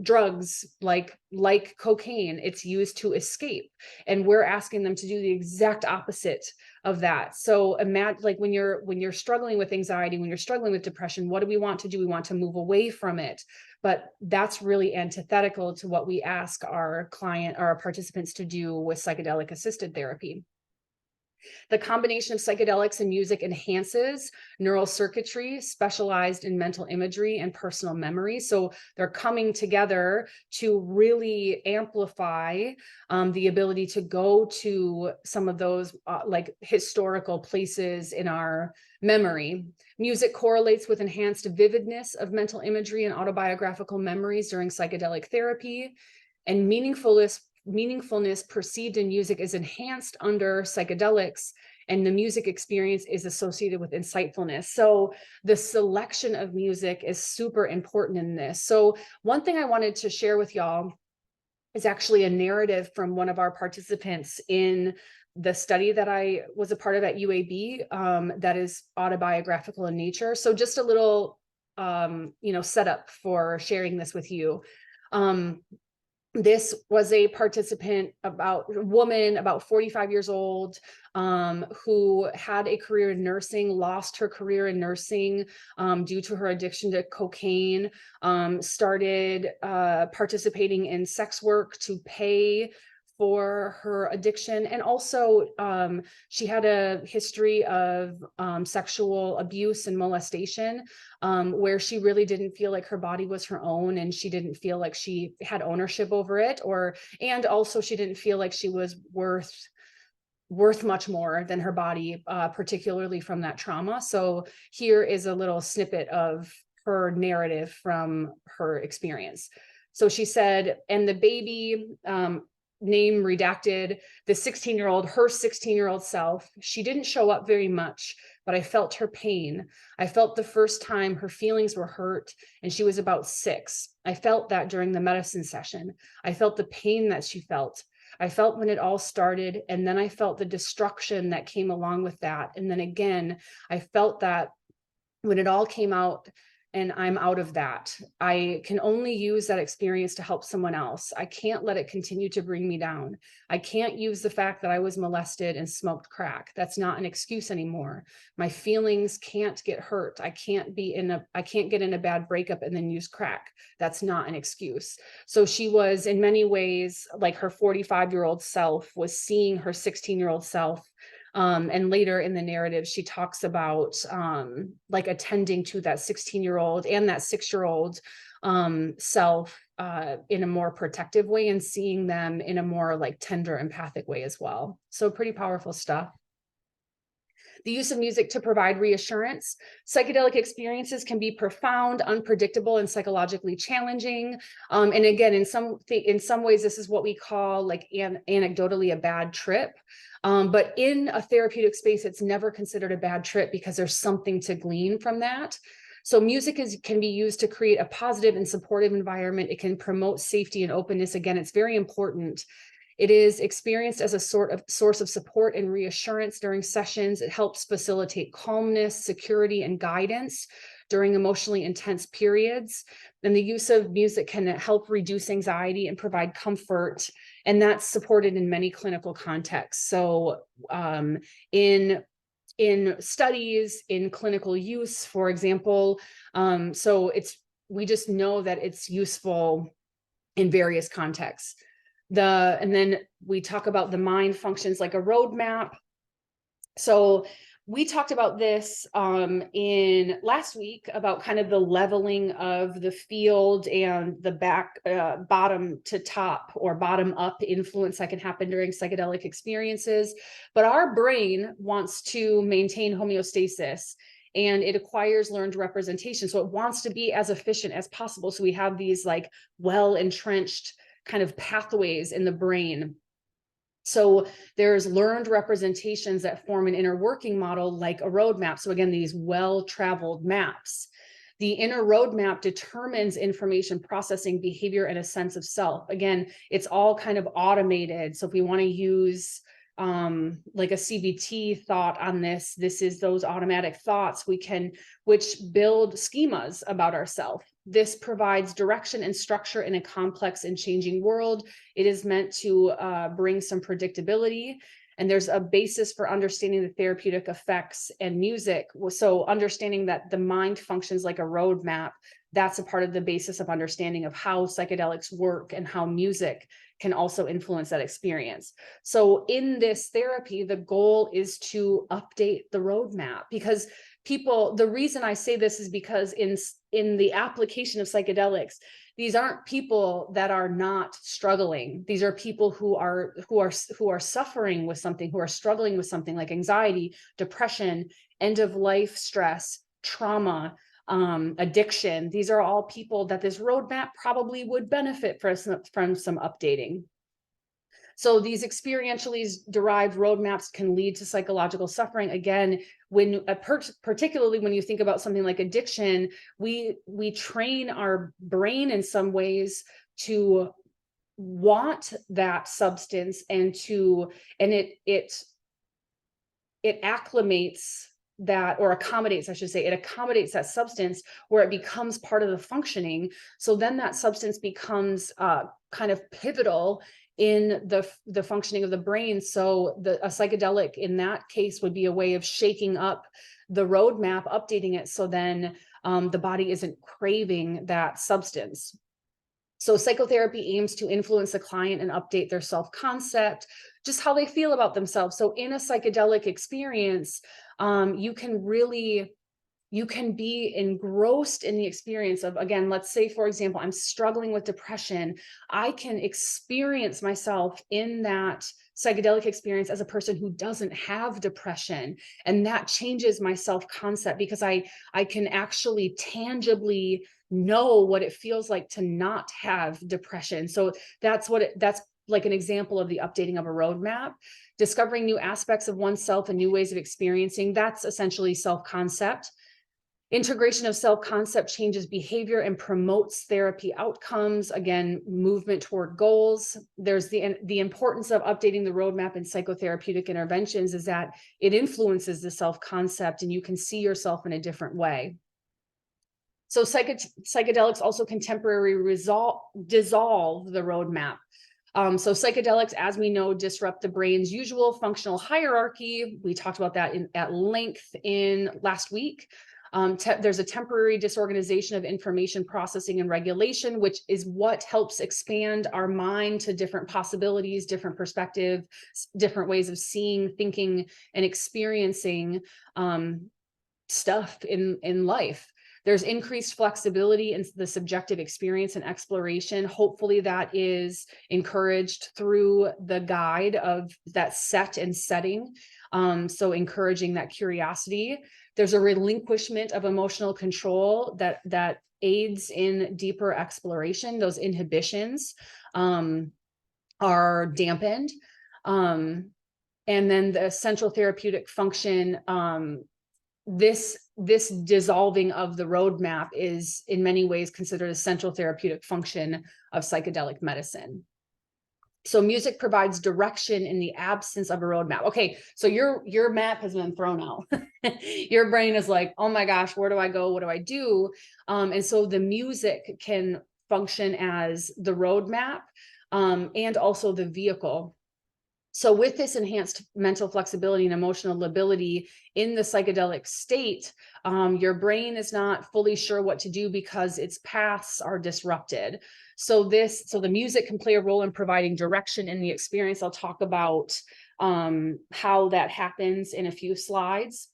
Drugs like cocaine, it's used to escape, and we're asking them to do the exact opposite of that. So imagine, like, when you're struggling with anxiety, when you're struggling with depression, what do we want to do? We want to move away from it, but that's really antithetical to what we ask our participants to do with psychedelic assisted therapy. The combination of psychedelics and music enhances neural circuitry specialized in mental imagery and personal memory. So they're coming together to really amplify the ability to go to some of those like historical places in our memory. Music correlates with enhanced vividness of mental imagery and autobiographical memories during psychedelic therapy, and meaningfulness perceived in music is enhanced under psychedelics, and the music experience is associated with insightfulness. So the selection of music is super important in this. So one thing I wanted to share with y'all is actually a narrative from one of our participants in the study that I was a part of at UAB, that is autobiographical in nature. So just a little setup for sharing this with you. This was a participant, woman about 45 years old, who had a career in nursing, lost her career in nursing due to her addiction to cocaine, started participating in sex work to pay for her addiction. And also she had a history of sexual abuse and molestation, where she really didn't feel like her body was her own, and she didn't feel like she had ownership over it, and also she didn't feel like she was worth much more than her body, particularly from that trauma. So here is a little snippet of her narrative from her experience. So she said, and the baby, name redacted, her 16-year-old self, she didn't show up very much, but I felt her pain. I felt the first time her feelings were hurt, and she was about 6. I felt that during the medicine session. I felt the pain that she felt. I felt when it all started, and then I felt the destruction that came along with that. And then again, I felt that when it all came out, and I'm out of that. I can only use that experience to help someone else. I can't let it continue to bring me down. I can't use the fact that I was molested and smoked crack. That's not an excuse anymore. My feelings can't get hurt. I can't get in a bad breakup and then use crack. That's not an excuse. So she was, in many ways, like her 45-year-old self was seeing her 16-year-old self. And later in the narrative, she talks about like attending to that 16-year-old and that 6-year-old self in a more protective way, and seeing them in a more like tender, empathic way as well. So pretty powerful stuff. The use of music to provide reassurance. Psychedelic experiences can be profound, unpredictable, and psychologically challenging. And again, in some ways, this is what we call like anecdotally a bad trip. But in a therapeutic space, it's never considered a bad trip because there's something to glean from that. So music can be used to create a positive and supportive environment. It can promote safety and openness. Again, it's very important. It is experienced as a source of support and reassurance during sessions. It helps facilitate calmness, security, and guidance during emotionally intense periods. And the use of music can help reduce anxiety and provide comfort. And that's supported in many clinical contexts. So in studies, in clinical use, for example, we just know that it's useful in various contexts. And then we talk about the mind functions like a roadmap. So we talked about this in last week about kind of the leveling of the field and the bottom to top or bottom up influence that can happen during psychedelic experiences. But our brain wants to maintain homeostasis, and it acquires learned representation. So it wants to be as efficient as possible. So we have these like well-entrenched kind of pathways in the brain. So there's learned representations that form an inner working model like a roadmap. So again, these well-traveled maps. The inner roadmap determines information processing, behavior, and a sense of self. Again, it's all kind of automated. So if we want to use like a CBT thought on this is those automatic thoughts which build schemas about ourselves. This provides direction and structure in a complex and changing world. It is meant to bring some predictability, and there's a basis for understanding the therapeutic effects and music. So understanding that the mind functions like a roadmap, that's a part of the basis of understanding of how psychedelics work and how music can also influence that experience. So in this therapy, the goal is to update the roadmap, because the reason I say this is because in the application of psychedelics, these aren't people that are not struggling. These are people who are suffering with something, who are struggling with something like anxiety, depression, end of life stress, trauma, addiction. These are all people that this roadmap probably would benefit from some updating. So these experientially derived roadmaps can lead to psychological suffering. Again, particularly when you think about something like addiction, we train our brain in some ways to want that substance, and it acclimates that, or accommodates, I should say, it accommodates that substance where it becomes part of the functioning. So then that substance becomes kind of pivotal in the functioning of the brain. So a psychedelic in that case would be a way of shaking up the roadmap, updating it, so then the body isn't craving that substance. So psychotherapy aims to influence the client and update their self-concept, just how they feel about themselves. So in a psychedelic experience, you can be engrossed in the experience of, again, let's say, for example, I'm struggling with depression. I can experience myself in that psychedelic experience as a person who doesn't have depression. And that changes my self-concept, because I can actually tangibly know what it feels like to not have depression. So that's like an example of the updating of a roadmap. Discovering new aspects of oneself and new ways of experiencing, that's essentially self-concept. Integration of self-concept changes behavior and promotes therapy outcomes. Again, movement toward goals. There's the importance of updating the roadmap in psychotherapeutic interventions is that it influences the self-concept, and you can see yourself in a different way. So psychedelics also can temporarily dissolve the roadmap. So psychedelics, as we know, disrupt the brain's usual functional hierarchy. We talked about that at length in last week. There's a temporary disorganization of information processing and regulation, which is what helps expand our mind to different possibilities, different perspectives, different ways of seeing, thinking, and experiencing stuff in life. There's increased flexibility in the subjective experience and exploration. Hopefully that is encouraged through the guide of that set and setting. So encouraging that curiosity. There's a relinquishment of emotional control that aids in deeper exploration. Those inhibitions are dampened. And then the central therapeutic function, this dissolving of the roadmap is in many ways considered a central therapeutic function of psychedelic medicine. So music provides direction in the absence of a roadmap. Okay, so your map has been thrown out. Your brain is like, oh my gosh, where do I go? What do I do? And so the music can function as the roadmap and also the vehicle. So with this enhanced mental flexibility and emotional lability in the psychedelic state, your brain is not fully sure what to do because its paths are disrupted. So the music can play a role in providing direction in the experience. I'll talk about how that happens in a few slides.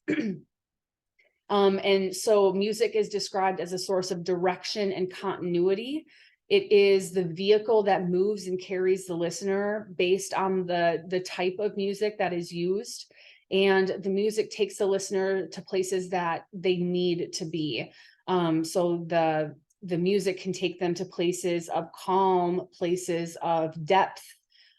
And so music is described as a source of direction and continuity. It is the vehicle that moves and carries the listener based on the type of music that is used. And the music takes the listener to places that they need to be. So the music can take them to places of calm, places of depth,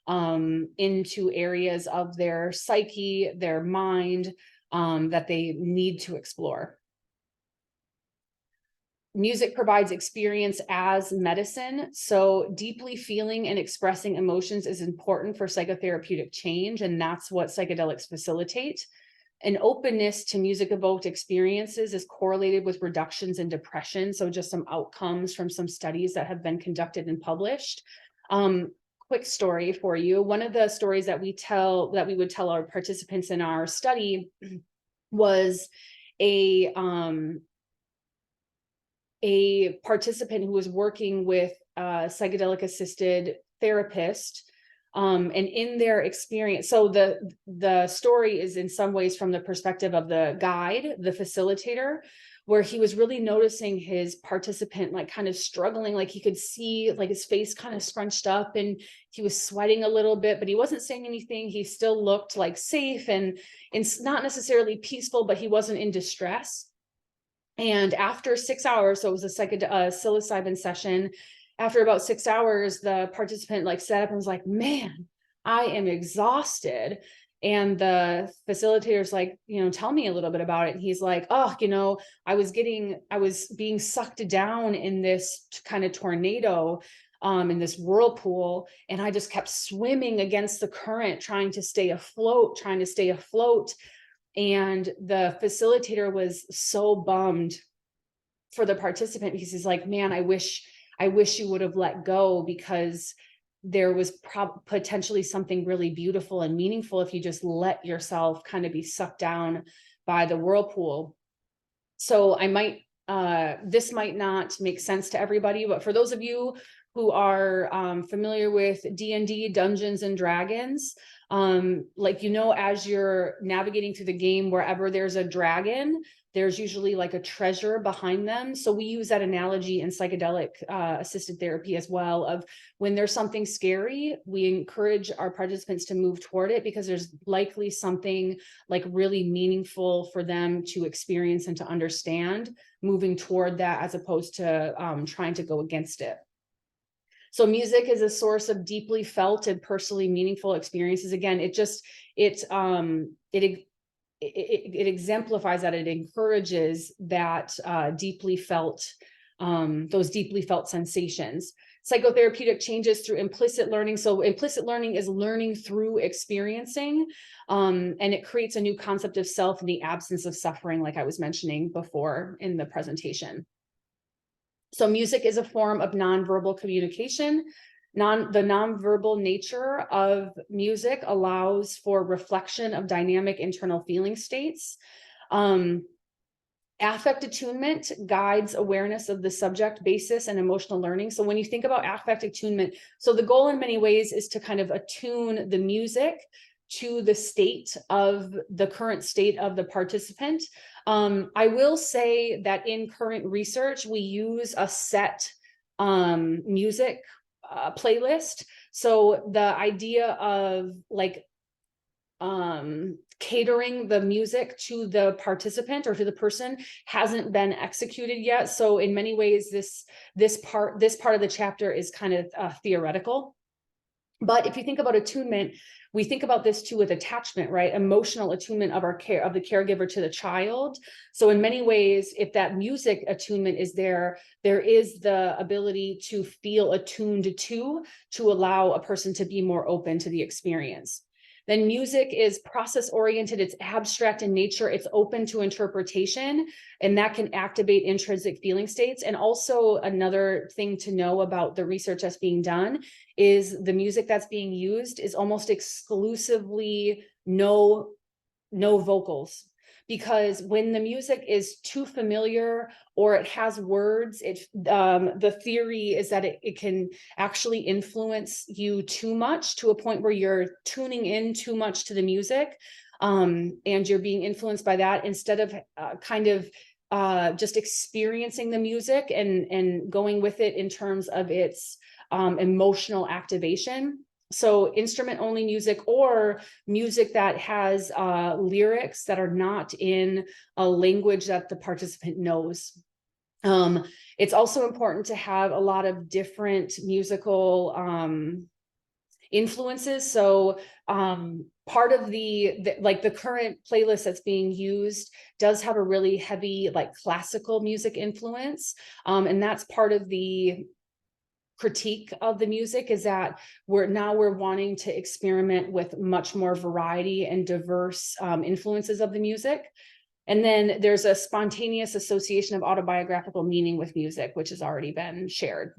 into areas of their psyche, their mind, that they need to explore. Music provides experience as medicine. So deeply feeling and expressing emotions is important for psychotherapeutic change, and that's what psychedelics facilitate. An openness to music evoked experiences is correlated with reductions in depression. So just some outcomes from some studies that have been conducted and published. Quick story for you. One of the stories that we would tell our participants in our study was a participant who was working with a psychedelic assisted therapist. And in their experience, so the story is in some ways from the perspective of the guide, the facilitator, where he was really noticing his participant like kind of struggling, like he could see like his face kind of scrunched up and he was sweating a little bit, but he wasn't saying anything. He still looked like safe and not necessarily peaceful, but he wasn't in distress. And after 6 hours, so it was a psilocybin session. After about 6 hours, the participant like sat up and was like, man, I am exhausted. And the facilitator's like, tell me a little bit about it. And he's like, oh, I was being sucked down in this kind of tornado, in this whirlpool. And I just kept swimming against the current, trying to stay afloat. And the facilitator was so bummed for the participant because he's like, man, I wish you would have let go, because there was potentially something really beautiful and meaningful if you just let yourself kind of be sucked down by the whirlpool. So this might not make sense to everybody, but for those of you who are familiar with D&D, Dungeons and Dragons, as you're navigating through the game, wherever there's a dragon, there's usually like a treasure behind them. So we use that analogy in psychedelic assisted therapy as well, of when there's something scary, we encourage our participants to move toward it because there's likely something like really meaningful for them to experience and to understand, moving toward that as opposed to trying to go against it. So music is a source of deeply felt and personally meaningful experiences. Again, it exemplifies that. It encourages that deeply felt, those deeply felt sensations. Psychotherapeutic changes through implicit learning. So implicit learning is learning through experiencing, and it creates a new concept of self in the absence of suffering, like I was mentioning before in the presentation. So music is a form of nonverbal communication. The nonverbal nature of music allows for reflection of dynamic internal feeling states. Affect attunement guides awareness of the subject basis and emotional learning. So when you think about affect attunement, so the goal in many ways is to kind of attune the music to the state of the current state of the participant. I will say that in current research, we use a set music playlist. So the idea of like catering the music to the participant or to the person hasn't been executed yet. So in many ways, this part of the chapter is kind of theoretical. But if you think about attunement, we think about this too with attachment, right? Emotional attunement of the caregiver to the child. So in many ways, if that music attunement is there is the ability to feel attuned to allow a person to be more open to the experience. Then music is process oriented, it's abstract in nature, it's open to interpretation, and that can activate intrinsic feeling states. And also another thing to know about the research that's being done is the music that's being used is almost exclusively no vocals. Because when the music is too familiar or it has words, the theory is that it can actually influence you too much to a point where you're tuning in too much to the music, and you're being influenced by that instead of just experiencing the music and going with it in terms of its emotional activation. So instrument only music or music that has lyrics that are not in a language that the participant knows. It's also important to have a lot of different musical influences. So part of the current playlist that's being used does have a really heavy like classical music influence. And that's part of the critique of the music, is that we're wanting to experiment with much more variety and diverse influences of the music. And then there's a spontaneous association of autobiographical meaning with music, which has already been shared.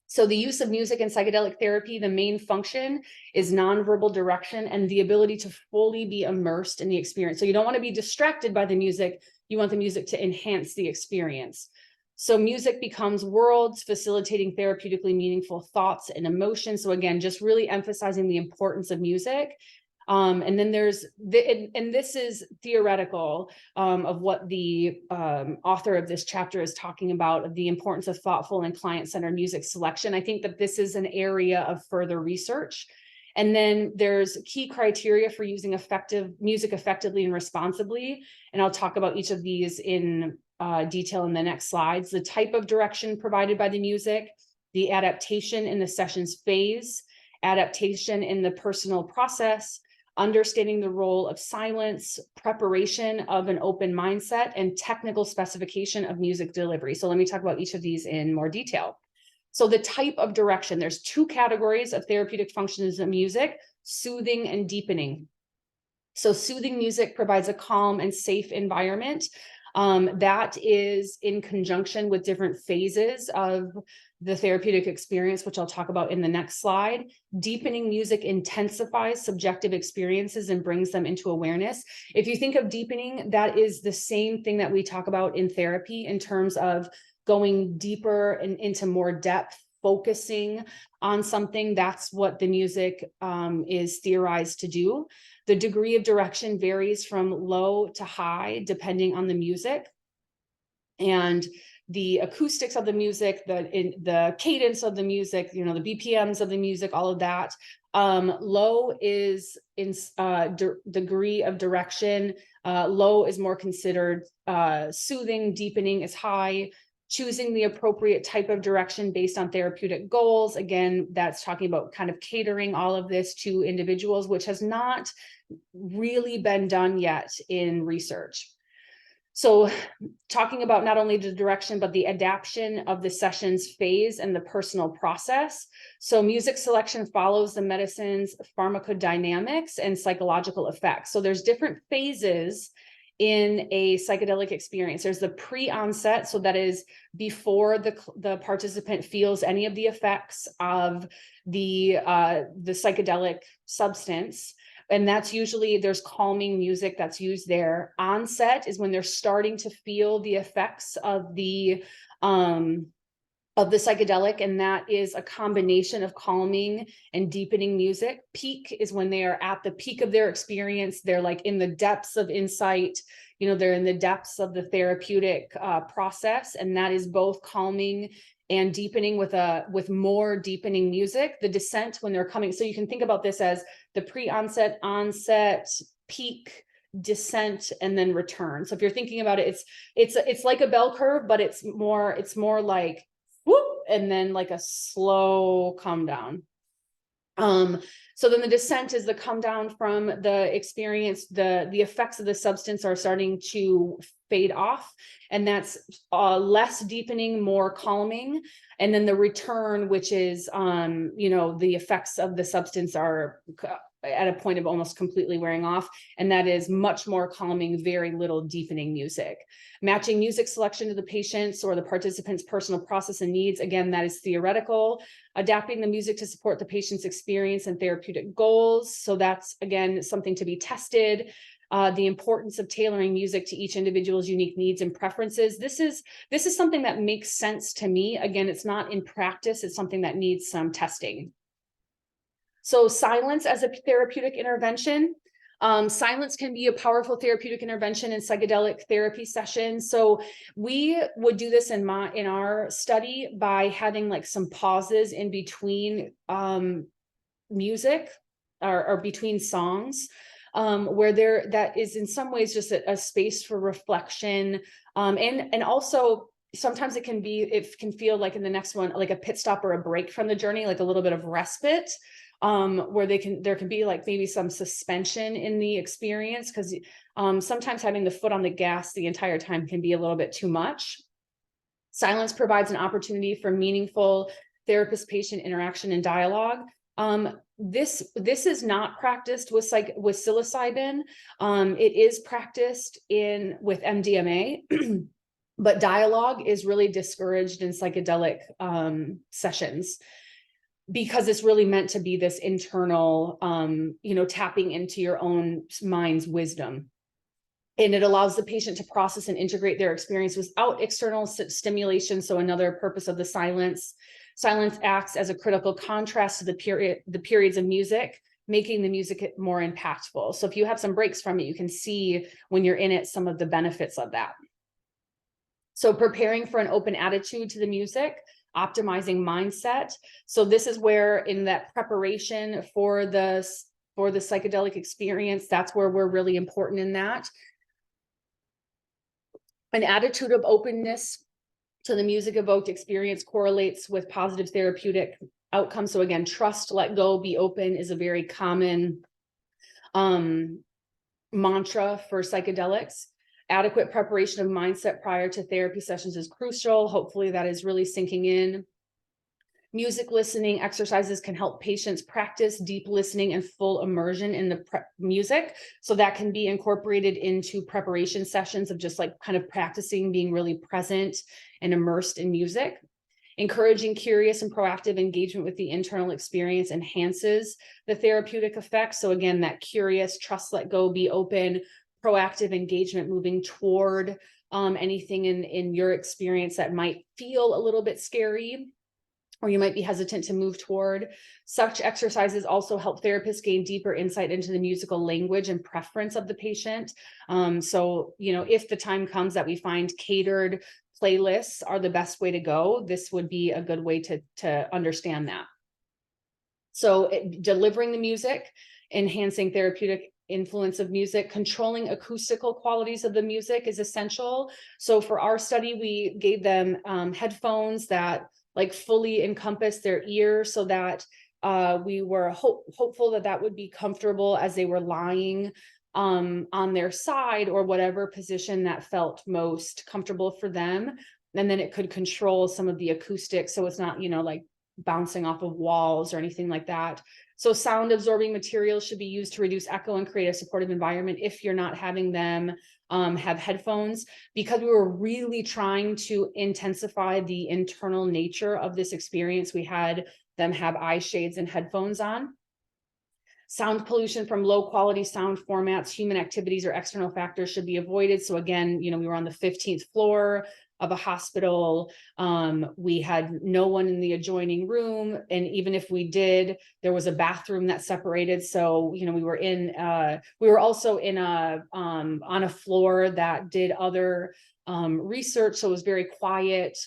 So the use of music in psychedelic therapy, the main function is nonverbal direction and the ability to fully be immersed in the experience. So you don't want to be distracted by the music. You want the music to enhance the experience. So music becomes worlds, facilitating therapeutically meaningful thoughts and emotions. So again, just really emphasizing the importance of music. And then there's and this is theoretical of what the author of this chapter is talking about, of the importance of thoughtful and client-centered music selection. I think that this is an area of further research. And then there's key criteria for using music effectively and responsibly. And I'll talk about each of these in detail in the next slides. The type of direction provided by the music, the adaptation in the session's phase, adaptation in the personal process, understanding the role of silence, preparation of an open mindset, and technical specification of music delivery. So let me talk about each of these in more detail. So the type of direction, there's two categories of therapeutic functions of music: soothing and deepening. So soothing music provides a calm and safe environment that is in conjunction with different phases of the therapeutic experience, which I'll talk about in the next slide. Deepening music intensifies subjective experiences and brings them into awareness. If you think of deepening, that is the same thing that we talk about in therapy in terms of going deeper and into more depth, focusing on something. That's what the music is theorized to do. The degree of direction varies from low to high depending on the music and the acoustics of the music, the cadence of the music, the BPMs of the music, all of that. Low is in degree of direction. Low is more considered soothing. Deepening is high. Choosing the appropriate type of direction based on therapeutic goals. Again, that's talking about kind of catering all of this to individuals, which has not really been done yet in research. So talking about not only the direction, but the adaptation of the session's phase and the personal process. So music selection follows the medicine's pharmacodynamics and psychological effects. So there's different phases in a psychedelic experience. There's the pre-onset, so that is before the participant feels any of the effects of the psychedelic substance. And that's usually, there's calming music that's used there. Onset is when they're starting to feel the effects of the psychedelic, and that is a combination of calming and deepening music. Peak is when they are at the peak of their experience. They're like in the depths of insight, you know, they're in the depths of the therapeutic process, and that is both calming and deepening with more deepening music. The descent, when they're coming, so you can think about this as the pre-onset, onset, peak, descent, and then return. So if you're thinking about it, it's like a bell curve, but it's more like whoop, and then like a slow come down. So then the descent is the come down from the experience, the effects of the substance are starting to fade off, and that's less deepening, more calming. And then the return, which is you know, the effects of the substance are at a point of almost completely wearing off, and that is much more calming, very little deepening music. Matching music selection to the patient's or the participant's personal process and needs, again, that is theoretical. Adapting the music to support the patient's experience and therapeutic goals, so that's, again, something to be tested. The importance of tailoring music to each individual's unique needs and preferences. This is something that makes sense to me. Again, it's not in practice, it's something that needs some testing. So silence as a therapeutic intervention. Silence can be a powerful therapeutic intervention in psychedelic therapy sessions. So we would do this in our study by having like some pauses in between music or between songs, where that is in some ways just a space for reflection, and also sometimes it can feel like in the next one like a pit stop or a break from the journey, like a little bit of respite, where there can be like maybe some suspension in the experience, because sometimes having the foot on the gas the entire time can be a little bit too much. Silence provides an opportunity for meaningful therapist-patient interaction and dialogue. This is not practiced with psilocybin. It is practiced with MDMA, but dialogue is really discouraged in psychedelic sessions, because it's really meant to be this internal, you know, tapping into your own mind's wisdom. And it allows the patient to process and integrate their experience without external stimulation. So another purpose of the silence acts as a critical contrast to the periods of music, making the music more impactful. So if you have some breaks from it, you can see when you're in it some of the benefits of that. So preparing for an open attitude to the music, optimizing mindset. So this is where in that preparation for the psychedelic experience, that's where we're really important in that. An attitude of openness to the music evoked experience correlates with positive therapeutic outcomes. So again, trust, let go, be open is a very common mantra for psychedelics. Adequate preparation of mindset prior to therapy sessions is crucial. Hopefully that is really sinking in. Music listening exercises can help patients practice deep listening and full immersion in the music. So that can be incorporated into preparation sessions of just like kind of practicing being really present and immersed in music. Encouraging curious and proactive engagement with the internal experience enhances the therapeutic effects. So again, that curious, trust, let go, be open, proactive engagement, moving toward anything in your experience that might feel a little bit scary, or you might be hesitant to move toward. Such exercises also help therapists gain deeper insight into the musical language and preference of the patient. So, you know, if the time comes that we find catered playlists are the best way to go, this would be a good way to understand that. So delivering the music, enhancing therapeutic influence of music, controlling acoustical qualities of the music is essential. So for our study, we gave them headphones that like fully encompass their ear, so that we were hopeful that would be comfortable as they were lying on their side or whatever position that felt most comfortable for them. And then it could control some of the acoustics, so it's not, you know, like bouncing off of walls or anything like that. So sound absorbing materials should be used to reduce echo and create a supportive environment if you're not having them have headphones, because we were really trying to intensify the internal nature of this experience. We had them have eye shades and headphones on. Sound pollution from low quality sound formats, human activities, or external factors should be avoided. So again, we were on the 15th floor of a hospital. We had no one in the adjoining room. And even if we did, there was a bathroom that separated. So, we were also in on a floor that did other research. So it was very quiet.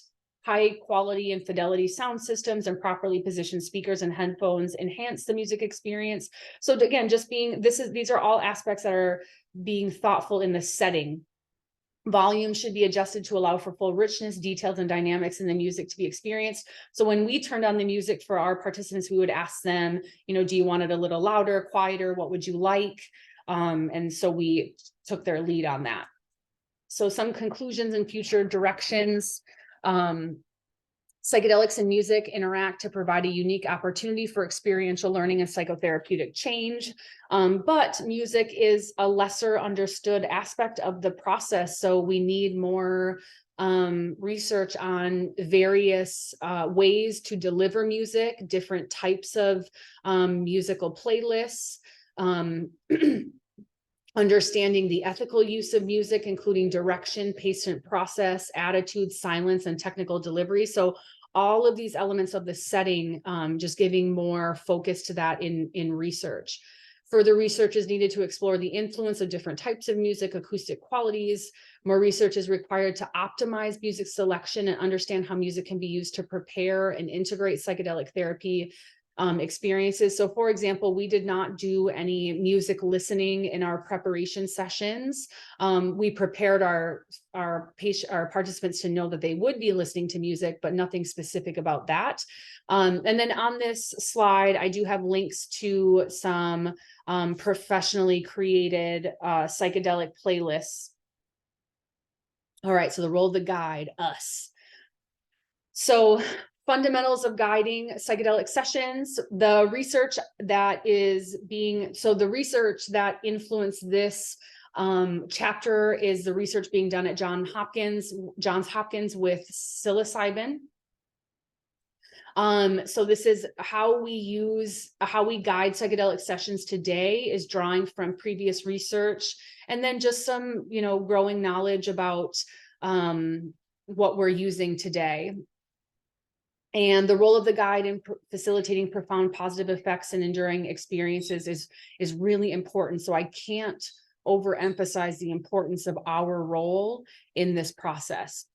High quality and fidelity sound systems and properly positioned speakers and headphones enhance the music experience. So again, these are all aspects that are being thoughtful in the setting. Volume should be adjusted to allow for full richness, details, and dynamics in the music to be experienced. So when we turned on the music for our participants, we would ask them, do you want it a little louder, quieter? What would you like? And so we took their lead on that. So some conclusions and future directions. Psychedelics and music interact to provide a unique opportunity for experiential learning and psychotherapeutic change. But music is a lesser understood aspect of the process. So we need more research on various ways to deliver music, different types of musical playlists. Understanding the ethical use of music, including direction, patient process, attitude, silence, and technical delivery. So all of these elements of the setting, just giving more focus to that in research. Further research is needed to explore the influence of different types of music, acoustic qualities. More research is required to optimize music selection and understand how music can be used to prepare and integrate psychedelic therapy experiences. So for example, we did not do any music listening in our preparation sessions. We prepared our participants to know that they would be listening to music, but nothing specific about that. And then on this slide, I do have links to some professionally created psychedelic playlists. All right, so the role of the guide, us. So fundamentals of guiding psychedelic sessions, the research that influenced this chapter is the research being done at Johns Hopkins with psilocybin. So this is how we guide psychedelic sessions today, is drawing from previous research, and then just some, growing knowledge about what we're using today. And the role of the guide in facilitating profound positive effects and enduring experiences is really important. So I can't overemphasize the importance of our role in this process.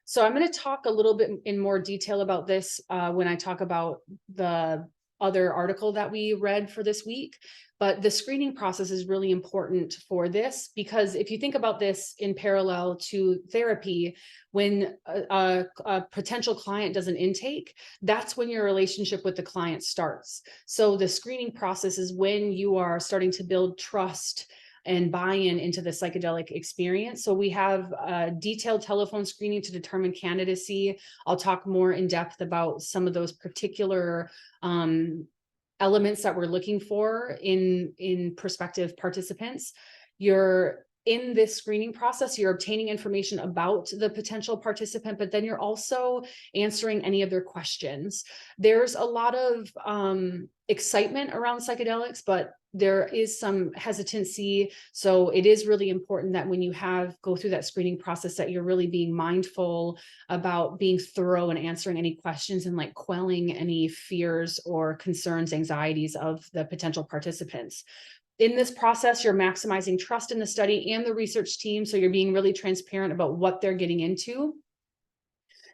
So I'm going to talk a little bit in more detail about this when I talk about the other article that we read for this week. But the screening process is really important for this, because if you think about this in parallel to therapy, when a potential client does an intake, that's when your relationship with the client starts. So the screening process is when you are starting to build trust and buy-in into the psychedelic experience. So we have a detailed telephone screening to determine candidacy. I'll talk more in depth about some of those particular elements that we're looking for in prospective participants. You're in this screening process, you're obtaining information about the potential participant, but then you're also answering any of their questions. There's a lot of excitement around psychedelics, but there is some hesitancy. So it is really important that when you go through that screening process, that you're really being mindful about being thorough and answering any questions and quelling any fears or concerns, anxieties of the potential participants. In this process, you're maximizing trust in the study and the research team. So you're being really transparent about what they're getting into.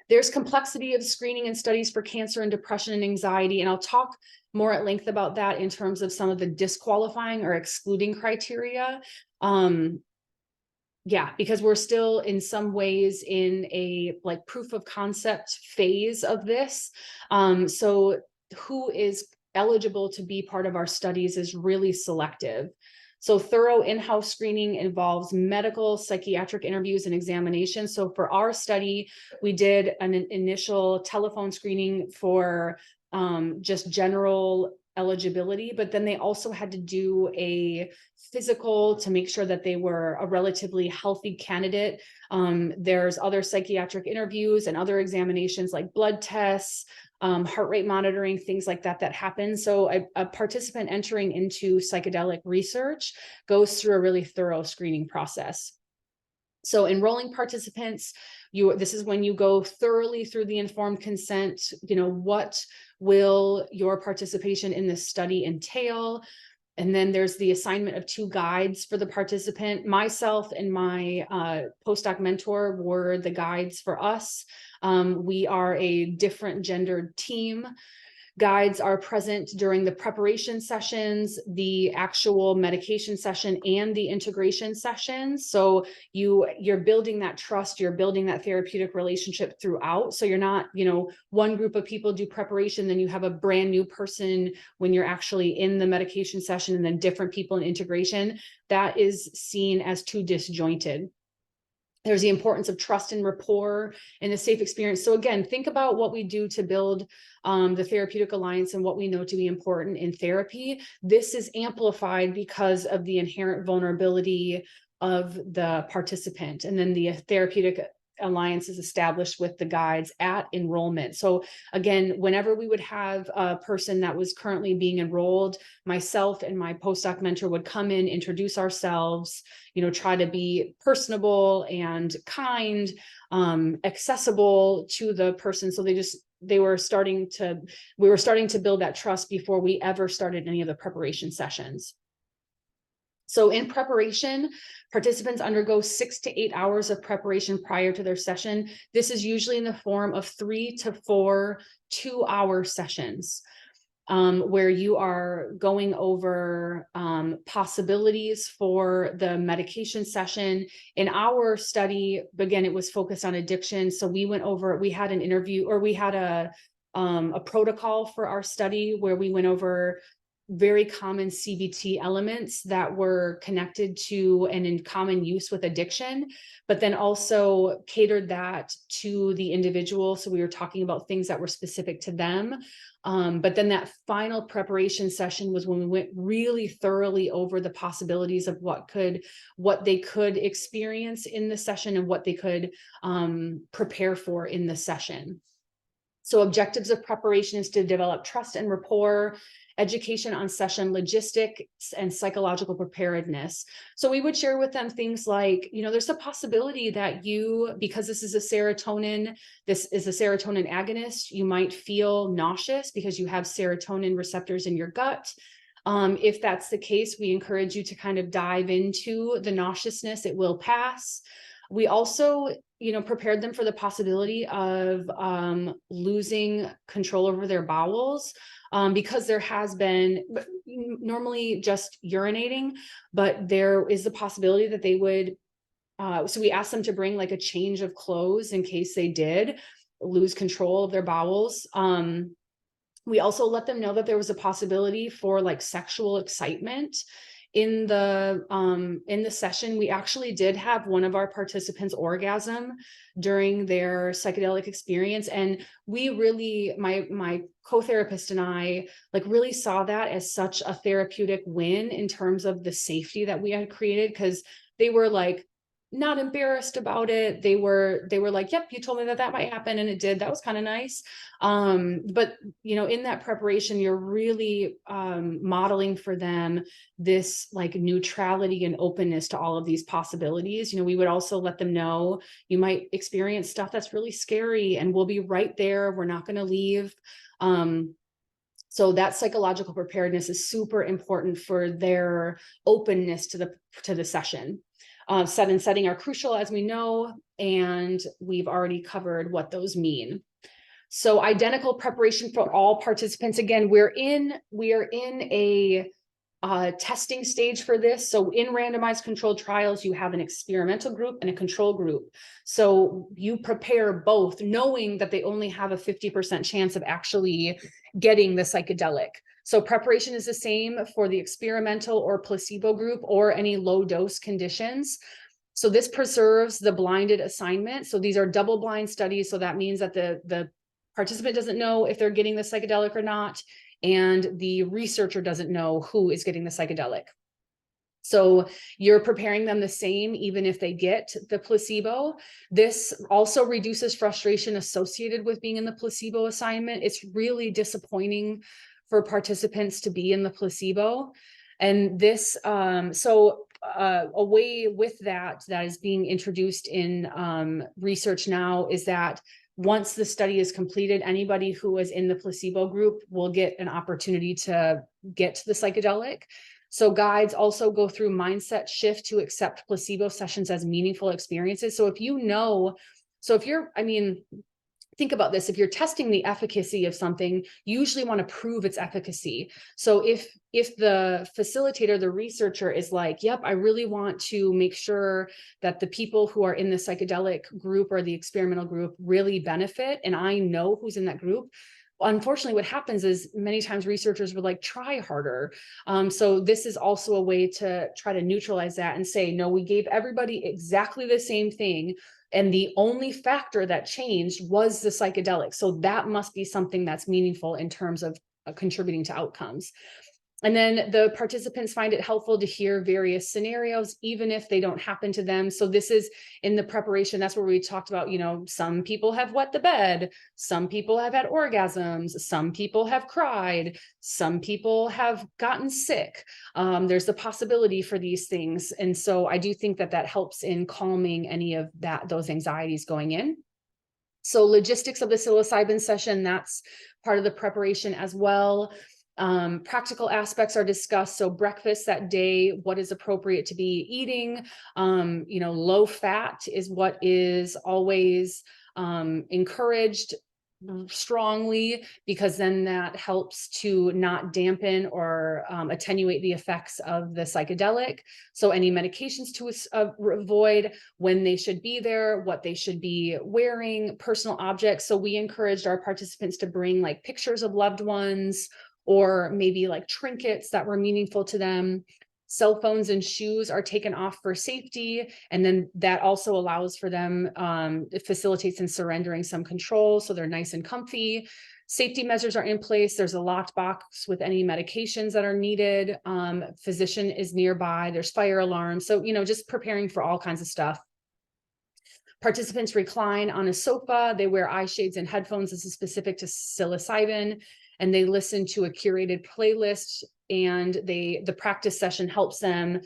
There's complexity of screening and studies for cancer and depression and anxiety. And I'll talk more at length about that in terms of some of the disqualifying or excluding criteria. Because we're still in some ways in a proof of concept phase of this. So who is eligible to be part of our studies is really selective. So thorough in-house screening involves medical, psychiatric interviews and examinations. So for our study, we did an initial telephone screening for just general eligibility, but then they also had to do a physical to make sure that they were a relatively healthy candidate. There's other psychiatric interviews and other examinations like blood tests, heart rate monitoring, things like that happen. So a participant entering into psychedelic research goes through a really thorough screening process. So enrolling participants, this is when you go thoroughly through the informed consent, what will your participation in this study entail? And then there's the assignment of 2 guides for the participant. Myself and my postdoc mentor were the guides for us. We are a different gendered team. Guides are present during the preparation sessions, the actual medication session, and the integration sessions. So you're building that trust, you're building that therapeutic relationship throughout. So you're not, one group of people do preparation, then you have a brand new person when you're actually in the medication session, and then different people in integration. That is seen as too disjointed. There's the importance of trust and rapport and a safe experience. So again, think about what we do to build the therapeutic alliance and what we know to be important in therapy. This is amplified because of the inherent vulnerability of the participant. And then the therapeutic alliance is established with the guides at enrollment. So again, whenever we would have a person that was currently being enrolled, myself and my postdoc mentor would come in, introduce ourselves, try to be personable and kind, accessible to the person. So we were starting to build that trust before we ever started any of the preparation sessions. So in preparation, participants undergo 6 to 8 hours of preparation prior to their session. This is usually in the form of 3 to 4 2-hour sessions, where you are going over possibilities for the medication session. In our study, again, it was focused on addiction. So we had an interview, or we had a protocol for our study where we went over very common CBT elements that were connected to and in common use with addiction, but then also catered that to the individual. So we were talking about things that were specific to them. But then that final preparation session was when we went really thoroughly over the possibilities of what they could experience in the session and what they could prepare for in the session. So objectives of preparation is to develop trust and rapport, education on session logistics, and psychological preparedness. So we would share with them things like, there's a possibility that because this is a serotonin agonist, you might feel nauseous because you have serotonin receptors in your gut. If that's the case, we encourage you to kind of dive into the nauseousness. It will pass. We also, prepared them for the possibility of losing control over their bowels, because there has been normally just urinating, but there is the possibility that they would, so we asked them to bring like a change of clothes in case they did lose control of their bowels. We also let them know that there was a possibility for like sexual excitement in the session. We actually did have one of our participants orgasm during their psychedelic experience. And we really, my co-therapist and I really saw that as such a therapeutic win in terms of the safety that we had created, because they were not embarrassed about it. They were like, yep, you told me that might happen. And it did. That was kind of nice. But in that preparation, you're really modeling for them this neutrality and openness to all of these possibilities. We would also let them know you might experience stuff that's really scary, and we'll be right there. We're not going to leave. So that psychological preparedness is super important for their openness to the session. Set and setting are crucial, as we know, and we've already covered what those mean. So identical preparation for all participants. Again, we are in a testing stage for this. So in randomized controlled trials, you have an experimental group and a control group. So you prepare both, knowing that they only have a 50% chance of actually getting the psychedelic. So preparation is the same for the experimental or placebo group or any low dose conditions. So this preserves the blinded assignment. So these are double blind studies. So that means that the participant doesn't know if they're getting the psychedelic or not, and the researcher doesn't know who is getting the psychedelic. So you're preparing them the same, even if they get the placebo. This also reduces frustration associated with being in the placebo assignment. It's really disappointing for participants to be in the placebo. And this, a way with that is being introduced in research now is that once the study is completed, anybody who is in the placebo group will get an opportunity to get the psychedelic. So guides also go through mindset shift to accept placebo sessions as meaningful experiences. So if you know, think about this, if you're testing the efficacy of something, you usually want to prove its efficacy. So if the facilitator, the researcher is like, yep, I really want to make sure that the people who are in the psychedelic group or the experimental group really benefit, and I know who's in that group, unfortunately, what happens is many times researchers would like try harder. So this is also a way to try to neutralize that and say, no, we gave everybody exactly the same thing. And the only factor that changed was the psychedelic. So that must be something that's meaningful in terms of contributing to outcomes. And then the participants find it helpful to hear various scenarios, even if they don't happen to them. So this is in the preparation. That's where we talked about, some people have wet the bed. Some people have had orgasms. Some people have cried. Some people have gotten sick. There's the possibility for these things. And so I do think that helps in calming any of those anxieties going in. So logistics of the psilocybin session, that's part of the preparation as well. Practical aspects are discussed. So breakfast that day, what is appropriate to be eating, low fat is what is always encouraged strongly, because then that helps to not dampen or attenuate the effects of the psychedelic. So any medications to avoid, when they should be there, what they should be wearing, personal objects. So we encouraged our participants to bring like pictures of loved ones, or maybe like trinkets that were meaningful to them. Cell phones and shoes are taken off for safety. And then that also allows for them, it facilitates in surrendering some control. So they're nice and comfy. Safety measures are in place. There's a locked box with any medications that are needed. Physician is nearby. There's fire alarms. So, just preparing for all kinds of stuff. Participants recline on a sofa. They wear eye shades and headphones. This is specific to psilocybin. And they listen to a curated playlist, and the practice session helps to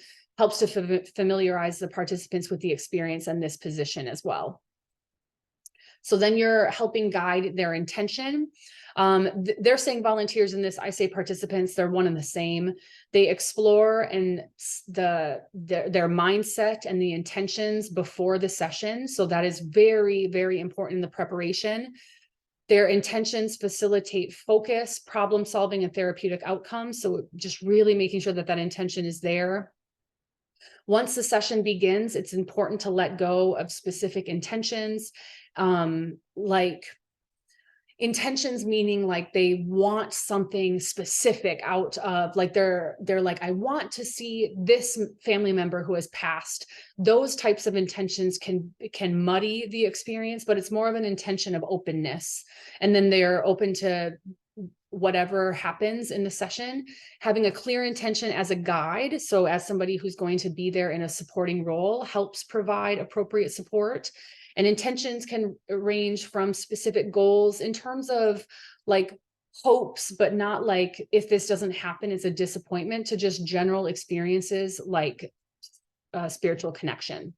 familiarize the participants with the experience and this position as well. So then you're helping guide their intention. They're saying volunteers in this, I say participants, they're one and the same. They explore and their mindset and the intentions before the session. So that is very, very important in the preparation. Their intentions facilitate focus, problem solving, and therapeutic outcomes. So just really making sure that intention is there. Once the session begins, it's important to let go of specific intentions, like intentions meaning like they want something specific out of, like they're like, I want to see this family member who has passed. Those types of intentions can muddy the experience, but it's more of an intention of openness. And then they're open to whatever happens in the session. Having a clear intention as a guide, so as somebody who's going to be there in a supporting role, helps provide appropriate support. And intentions can range from specific goals in terms of like hopes, but not like, if this doesn't happen, it's a disappointment, to just general experiences like spiritual connection.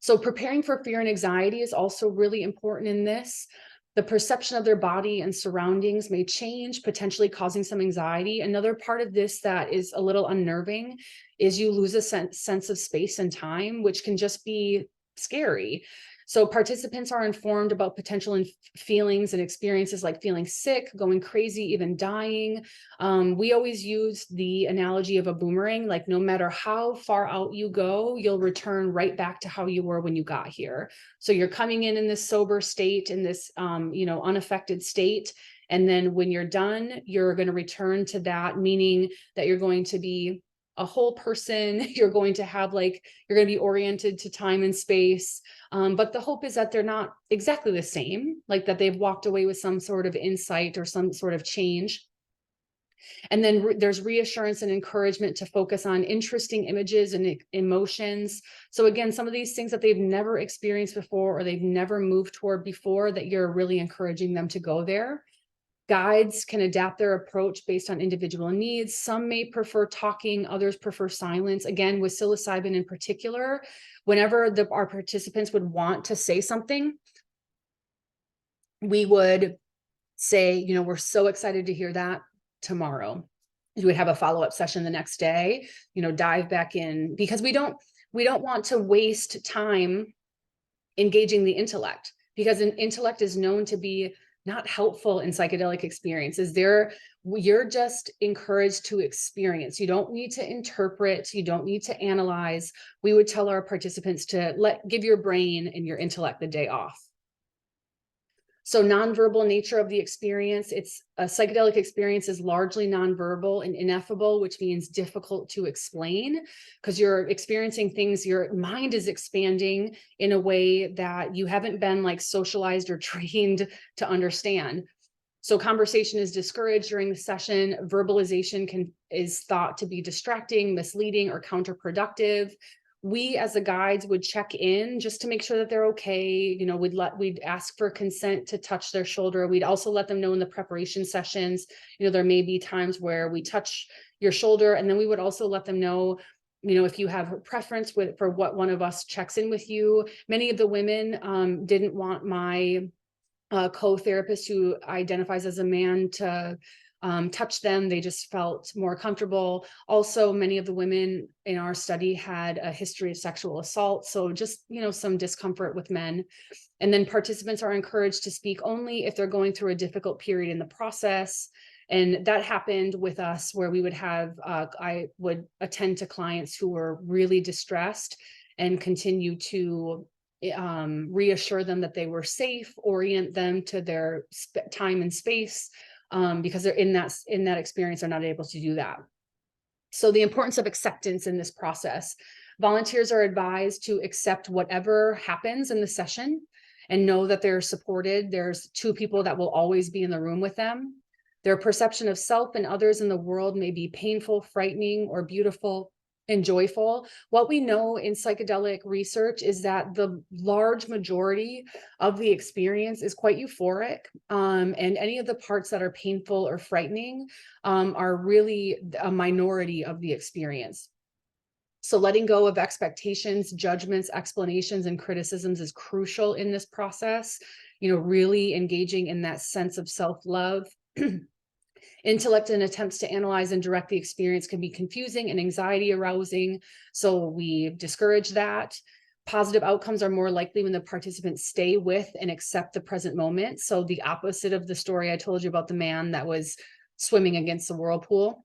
So preparing for fear and anxiety is also really important in this. The perception of their body and surroundings may change, potentially causing some anxiety. Another part of this that is a little unnerving is you lose a sense of space and time, which can just be scary. So participants are informed about potential feelings and experiences like feeling sick, going crazy, even dying. We always use the analogy of a boomerang, like no matter how far out you go, you'll return right back to how you were when you got here. So you're coming in this sober state, in this, unaffected state. And then when you're done, you're going to return to that, meaning that you're going to be a whole person. You're going to have like, you're going to be oriented to time and space. But the hope is that they're not exactly the same, like that they've walked away with some sort of insight or some sort of change. And then there's reassurance and encouragement to focus on interesting images and emotions. So again, some of these things that they've never experienced before or they've never moved toward before, that you're really encouraging them to go there. Guides can adapt their approach based on individual needs. Some may prefer talking, others prefer silence. Again, with psilocybin in particular, whenever our participants would want to say something, we would say, you know, we're so excited to hear that tomorrow. You would have a follow-up session the next day, you know, dive back in, because we don't want to waste time engaging the intellect, because an intellect is known to be not helpful in psychedelic experiences. You're just encouraged to experience. You don't need to interpret, you don't need to analyze. We would tell our participants to give your brain and your intellect the day off. So nonverbal nature of the experience, it's a psychedelic experience is largely nonverbal and ineffable, which means difficult to explain, because you're experiencing things, your mind is expanding in a way that you haven't been like socialized or trained to understand. So conversation is discouraged during the session. Verbalization is thought to be distracting, misleading, or counterproductive. We as the guides would check in just to make sure that they're okay. You know, we'd ask for consent to touch their shoulder. We'd also let them know in the preparation sessions, you know, there may be times where we touch your shoulder, and then we would also let them know, you know, if you have a preference for what one of us checks in with you. Many of the women didn't want my co-therapist, who identifies as a man, to touch them. They just felt more comfortable. Also, many of the women in our study had a history of sexual assault. So just, you know, some discomfort with men. And then participants are encouraged to speak only if they're going through a difficult period in the process. And that happened with us, where we would have, I would attend to clients who were really distressed and continue to reassure them that they were safe, orient them to their time and space, because they're in that experience, they're not able to do that. So the importance of acceptance in this process. Volunteers are advised to accept whatever happens in the session and know that they're supported. There's 2 people that will always be in the room with them. Their perception of self and others in the world may be painful, frightening, or beautiful and joyful. What we know in psychedelic research is that the large majority of the experience is quite euphoric, and any of the parts that are painful or frightening are really a minority of the experience. So letting go of expectations, judgments, explanations, and criticisms is crucial in this process. You know, really engaging in that sense of self-love. Intellect and attempts to analyze and direct the experience can be confusing and anxiety arousing. So we discourage that. Positive outcomes are more likely when the participants stay with and accept the present moment. So the opposite of the story I told you about the man that was swimming against the whirlpool.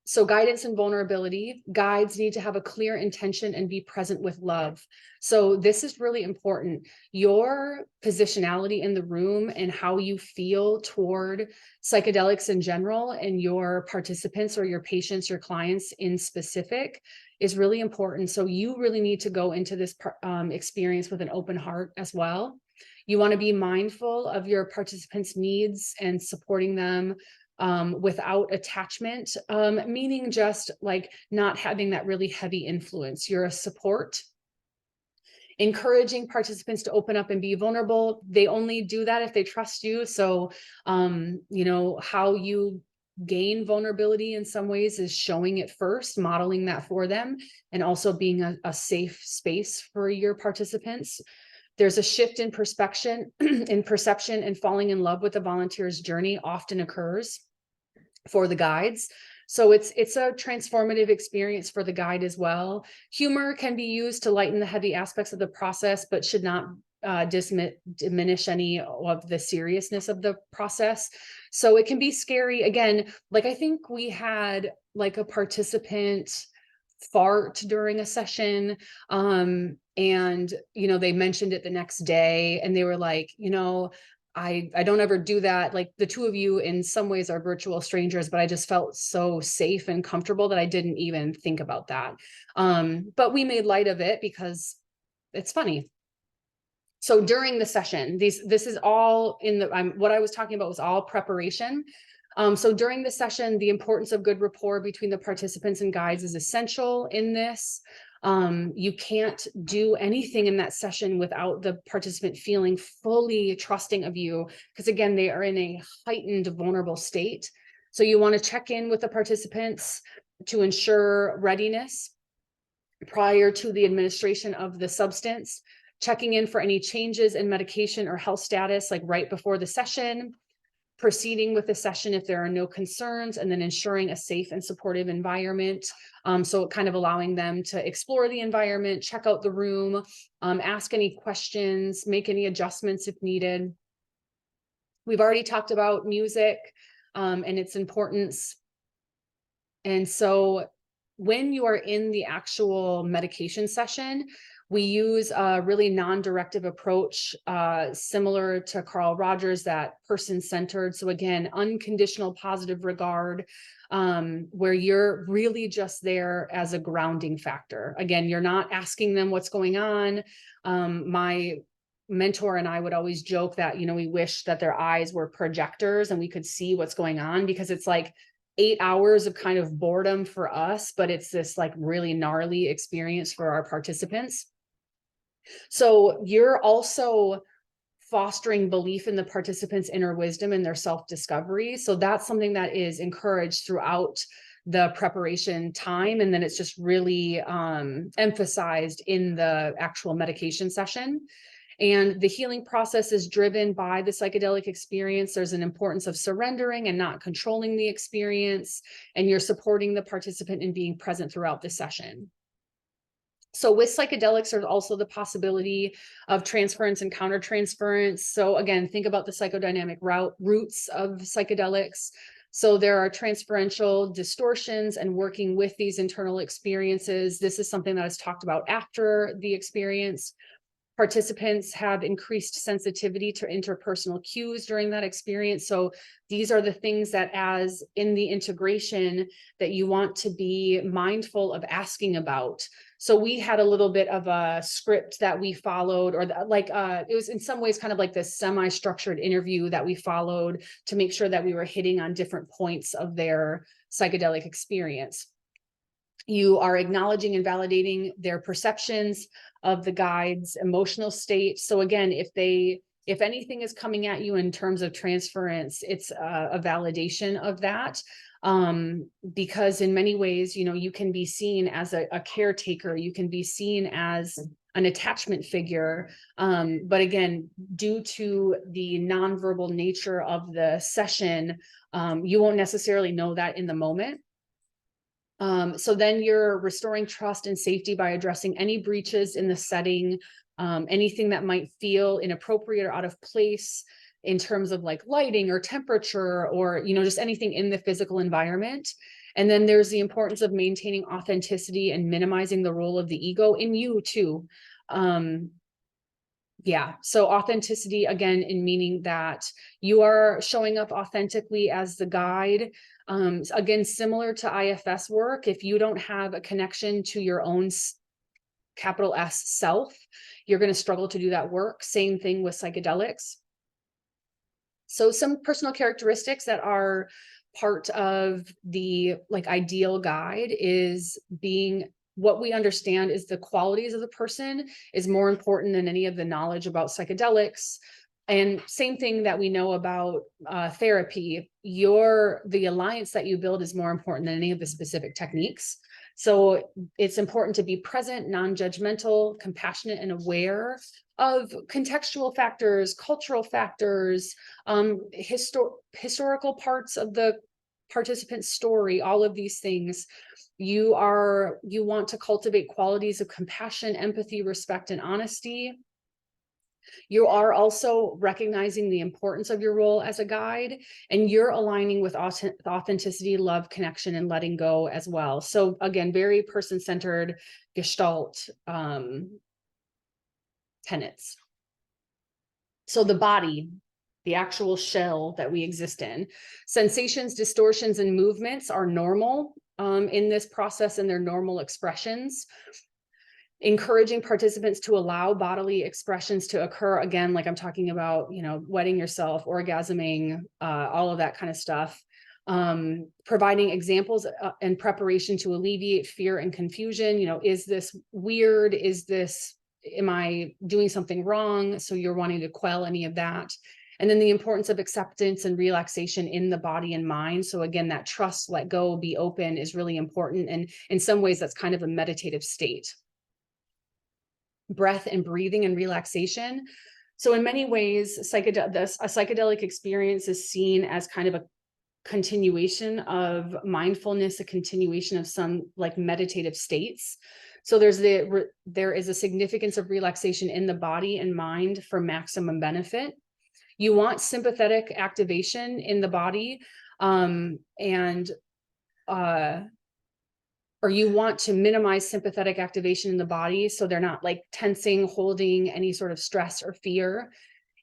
So guidance and vulnerability. Guides need to have a clear intention and be present with love. So this is really important. Your positionality in the room and how you feel toward psychedelics in general, and your participants or your patients, your clients in specific, is really important. So you really need to go into this experience with an open heart as well. You want to be mindful of your participants' needs and supporting them without attachment, meaning just like not having that really heavy influence. You're a support. Encouraging participants to open up and be vulnerable. They only do that if they trust you. So, you know, how you gain vulnerability in some ways is showing it first, modeling that for them, and also being a safe space for your participants. There's a shift in perception and falling in love with the volunteer's journey often occurs for the guides. So it's a transformative experience for the guide as well. Humor can be used to lighten the heavy aspects of the process, but should not diminish any of the seriousness of the process. So it can be scary. Again, like I think we had like a participant fart during a session, and you know, they mentioned it the next day, and they were like, you know, I don't ever do that. Like the two of you in some ways are virtual strangers, but I just felt so safe and comfortable that I didn't even think about that. But we made light of it because it's funny. So during the session, this is all in the, what I was talking about was all preparation. So during the session, the importance of good rapport between the participants and guides is essential in this. You can't do anything in that session without the participant feeling fully trusting of you, because again, they are in a heightened vulnerable state. So you want to check in with the participants to ensure readiness prior to the administration of the substance, checking in for any changes in medication or health status, like right before the session, proceeding with the session if there are no concerns, and then ensuring a safe and supportive environment. So kind of allowing them to explore the environment, check out the room, ask any questions, make any adjustments if needed. We've already talked about music and its importance. And so when you are in the actual medication session, we use a really non-directive approach, similar to Carl Rogers, that person-centered. So again, unconditional positive regard, where you're really just there as a grounding factor. Again, you're not asking them what's going on. My mentor and I would always joke that, we wish that their eyes were projectors and we could see what's going on, because it's like 8 hours of kind of boredom for us, but it's this like really gnarly experience for our participants. So you're also fostering belief in the participants' inner wisdom and their self-discovery. So that's something that is encouraged throughout the preparation time. And then it's just really emphasized in the actual medication session. And the healing process is driven by the psychedelic experience. There's an importance of surrendering and not controlling the experience, and you're supporting the participant in being present throughout the session. So with psychedelics, there's also the possibility of transference and countertransference. So again, think about the psychodynamic roots of psychedelics. So there are transferential distortions and working with these internal experiences. This is something that is talked about after the experience. Participants have increased sensitivity to interpersonal cues during that experience. So these are the things that, as in the integration, that you want to be mindful of asking about. So we had a little bit of a script that we followed, or it was in some ways kind of like this semi-structured interview that we followed to make sure that we were hitting on different points of their psychedelic experience. You are acknowledging and validating their perceptions of the guide's emotional state. So again, if anything is coming at you in terms of transference, it's a validation of that. Because in many ways, you can be seen as a caretaker, you can be seen as an attachment figure. But again, due to the nonverbal nature of the session, you won't necessarily know that in the moment. So then you're restoring trust and safety by addressing any breaches in the setting, anything that might feel inappropriate or out of place in terms of like lighting or temperature, or, just anything in the physical environment. And then there's the importance of maintaining authenticity and minimizing the role of the ego in you too. Yeah, so authenticity, again, in meaning that you are showing up authentically as the guide. Again, similar to IFS work, if you don't have a connection to your own capital S self, you're going to struggle to do that work. Same thing with psychedelics. So some personal characteristics that are part of the ideal guide is being, what we understand is the qualities of the person is more important than any of the knowledge about psychedelics. And same thing that we know about therapy, the alliance that you build is more important than any of the specific techniques. So it's important to be present, non-judgmental, compassionate, and aware of contextual factors, cultural factors, historical parts of the participant's story, all of these things. You want to cultivate qualities of compassion, empathy, respect, and honesty. You are also recognizing the importance of your role as a guide, and you're aligning with authenticity, love, connection, and letting go as well. So again, very person-centered Gestalt tenets. So the body, the actual shell that we exist in. Sensations, distortions, and movements are normal in this process, and they're normal expressions. Encouraging participants to allow bodily expressions to occur, again, like I'm talking about, wetting yourself, orgasming, all of that kind of stuff. Providing examples and preparation to alleviate fear and confusion. Is this weird? Am I doing something wrong? So you're wanting to quell any of that. And then the importance of acceptance and relaxation in the body and mind. So again, that trust, let go, be open is really important. And in some ways, that's kind of a meditative state. Breath and breathing and relaxation. So in many ways, a psychedelic experience is seen as kind of a continuation of mindfulness, a continuation of some like meditative states. So there is a significance of relaxation in the body and mind for maximum benefit. You want sympathetic activation in the body, or you want to minimize sympathetic activation in the body so they're not like tensing, holding any sort of stress or fear.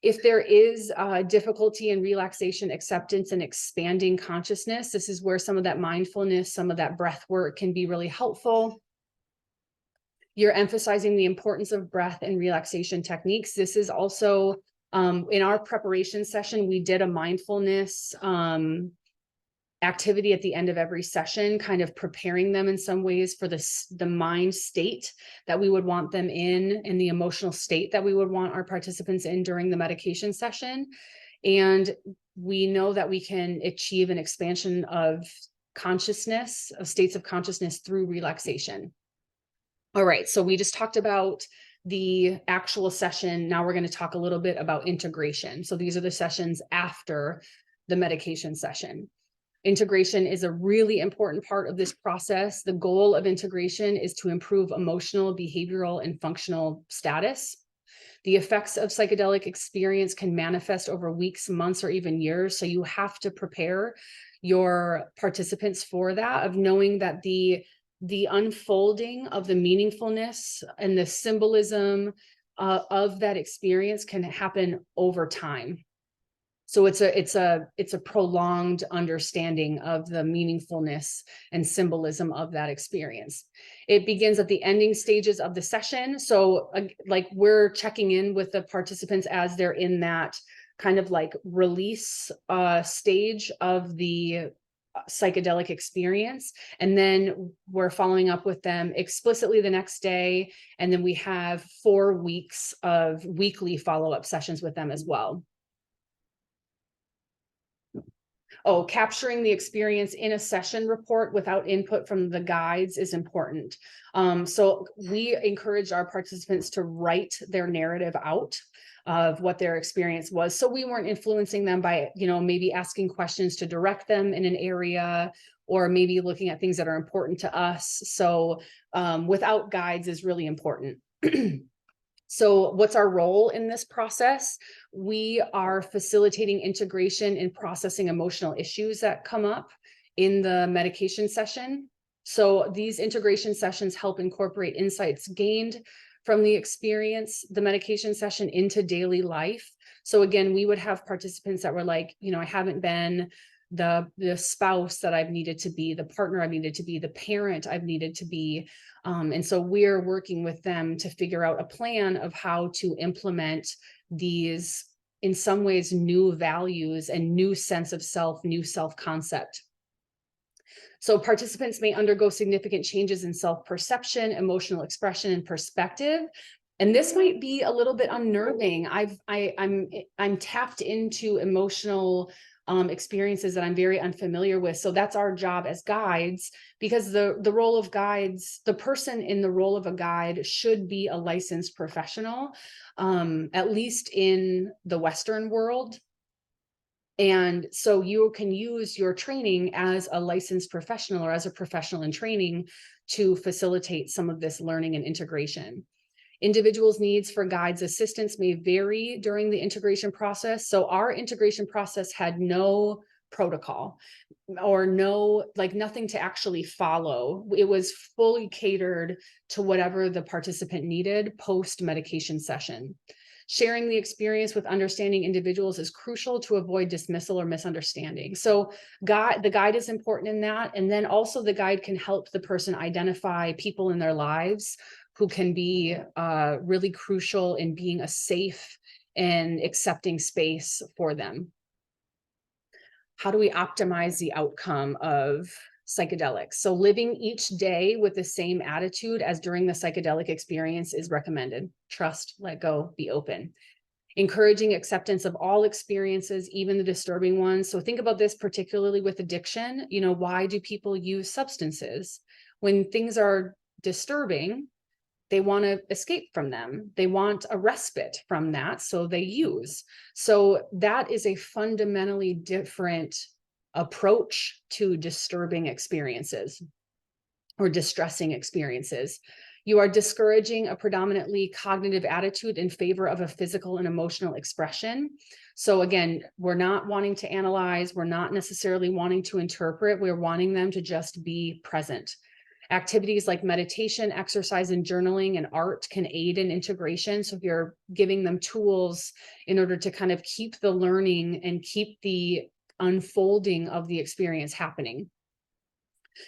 If there is difficulty in relaxation, acceptance, and expanding consciousness, this is where some of that mindfulness, some of that breath work can be really helpful. You're emphasizing the importance of breath and relaxation techniques. This is also in our preparation session, we did a mindfulness activity at the end of every session, kind of preparing them in some ways for the mind state that we would want them in, and the emotional state that we would want our participants in during the medication session. And we know that we can achieve an expansion of consciousness, of states of consciousness through relaxation. All right, so we just talked about the actual session. Now we're going to talk a little bit about integration. So these are the sessions after the medication session. Integration is a really important part of this process. The goal of integration is to improve emotional, behavioral, and functional status. The effects of psychedelic experience can manifest over weeks, months, or even years. So you have to prepare your participants for that, of knowing that the unfolding of the meaningfulness and the symbolism of that experience can happen over time. So it's a prolonged understanding of the meaningfulness and symbolism of that experience. It begins at the ending stages of the session. So like we're checking in with the participants as they're in that kind of like release stage of the psychedelic experience. And then we're following up with them explicitly the next day. And then we have 4 weeks of weekly follow-up sessions with them as well. Oh, capturing the experience in a session report without input from the guides is important. So we encourage our participants to write their narrative out of what their experience was. So we weren't influencing them by, maybe asking questions to direct them in an area, or maybe looking at things that are important to us. So without guides is really important. So what's our role in this process? We are facilitating integration and processing emotional issues that come up in the medication session. So these integration sessions help incorporate insights gained from the experience, the medication session, into daily life. So again, we would have participants that were like, I haven't been the spouse that I've needed to be, the partner I've needed to be, the parent I've needed to be. And so we're working with them to figure out a plan of how to implement these, in some ways, new values and new sense of self, new self-concept. So participants may undergo significant changes in self-perception, emotional expression, and perspective. And this might be a little bit unnerving. I'm tapped into emotional experiences that I'm very unfamiliar with. So that's our job as guides, because the role of guides, the person in the role of a guide should be a licensed professional, at least in the Western world. And so you can use your training as a licensed professional or as a professional in training to facilitate some of this learning and integration. Individuals' needs for guides assistance may vary during the integration process. So our integration process had no protocol or nothing to actually follow. It was fully catered to whatever the participant needed post medication session. Sharing the experience with understanding individuals is crucial to avoid dismissal or misunderstanding. So the guide is important in that. And then also the guide can help the person identify people in their lives who can be really crucial in being a safe and accepting space for them. How do we optimize the outcome of psychedelics? So living each day with the same attitude as during the psychedelic experience is recommended. Trust, let go, be open. Encouraging acceptance of all experiences, even the disturbing ones. So think about this particularly with addiction. You know, why do people use substances? When things are disturbing, they want to escape from them. They want a respite from that, so they use. So that is a fundamentally different approach to disturbing experiences or distressing experiences. You are discouraging a predominantly cognitive attitude in favor of a physical and emotional expression. So again, we're not wanting to analyze, we're not necessarily wanting to interpret, we're wanting them to just be present. Activities like meditation, exercise, and journaling and art can aid in integration. So if you're giving them tools in order to kind of keep the learning and keep the unfolding of the experience happening.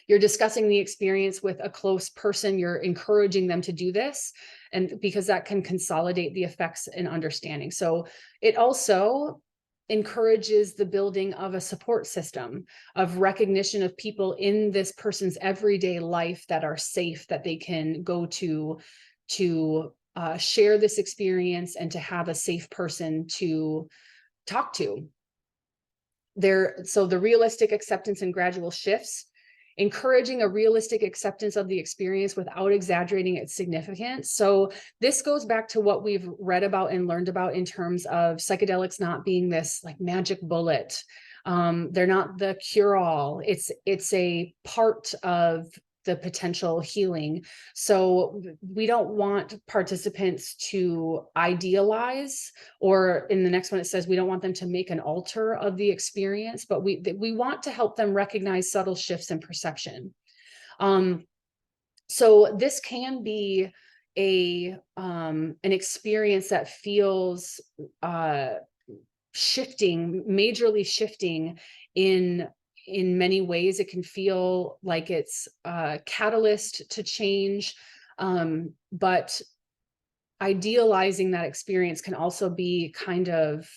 You're discussing the experience with a close person, you're encouraging them to do this, and because that can consolidate the effects and understanding. So it also encourages the building of a support system of recognition of people in this person's everyday life that are safe, that they can go to share this experience and to have a safe person to talk to. So the realistic acceptance and gradual shifts, encouraging a realistic acceptance of the experience without exaggerating its significance. So this goes back to what we've read about and learned about in terms of psychedelics not being this like magic bullet. They're not the cure-all. It's a part of the potential healing. So we don't want participants to idealize, or in the next one, it says we don't want them to make an altar of the experience, but we want to help them recognize subtle shifts in perception. So this can be an experience that feels majorly shifting in many ways. It can feel like it's a catalyst to change, but idealizing that experience can also be kind of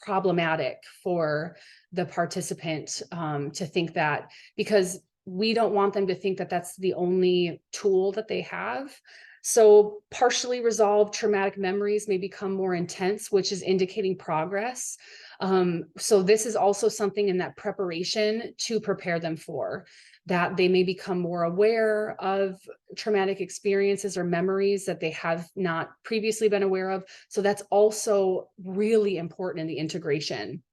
problematic for the participant to think that, because we don't want them to think that that's the only tool that they have. So partially resolved traumatic memories may become more intense, which is indicating progress. So this is also something in that preparation to prepare them for, that they may become more aware of traumatic experiences or memories that they have not previously been aware of. So that's also really important in the integration,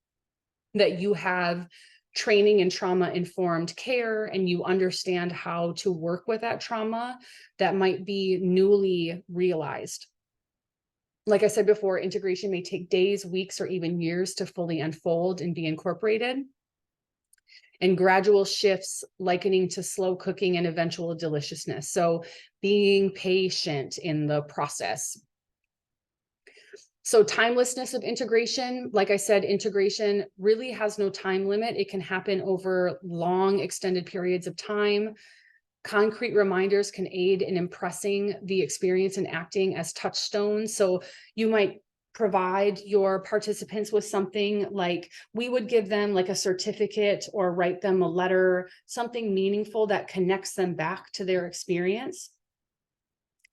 that you have training in trauma-informed care and you understand how to work with that trauma that might be newly realized. Like I said before, integration may take days, weeks, or even years to fully unfold and be incorporated. And gradual shifts likening to slow cooking and eventual deliciousness. So being patient in the process. So timelessness of integration, like I said, integration really has no time limit. It can happen over long extended periods of time. Concrete reminders can aid in impressing the experience and acting as touchstones. So you might provide your participants with something like, we would give them like a certificate or write them a letter, something meaningful that connects them back to their experience.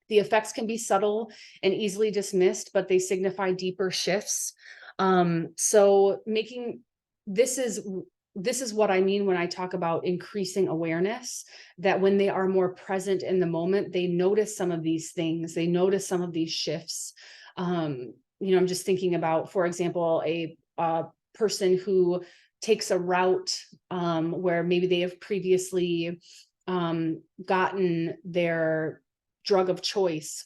The effects can be subtle and easily dismissed, but they signify deeper shifts. So this is what I mean when I talk about increasing awareness, that when they are more present in the moment, they notice some of these things, they notice some of these shifts. I'm just thinking about, for example, a person who takes a route where maybe they have previously gotten their drug of choice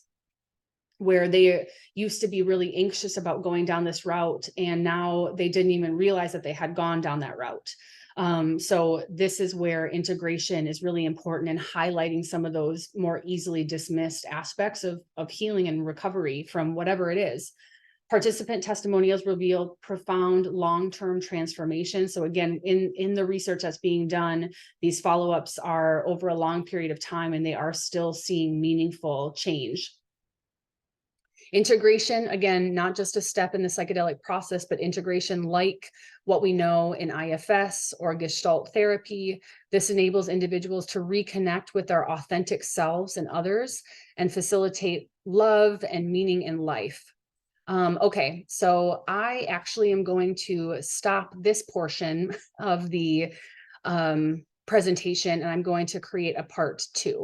where they used to be really anxious about going down this route, and now they didn't even realize that they had gone down that route. So this is where integration is really important in highlighting some of those more easily dismissed aspects of healing and recovery from whatever it is. Participant testimonials reveal profound long-term transformation. So again, in the research that's being done, these follow-ups are over a long period of time, and they are still seeing meaningful change. Integration, again, not just a step in the psychedelic process, but integration like what we know in IFS or Gestalt therapy. This enables individuals to reconnect with their authentic selves and others and facilitate love and meaning in life. Okay, so I actually am going to stop this portion of the presentation, and I'm going to create a part 2.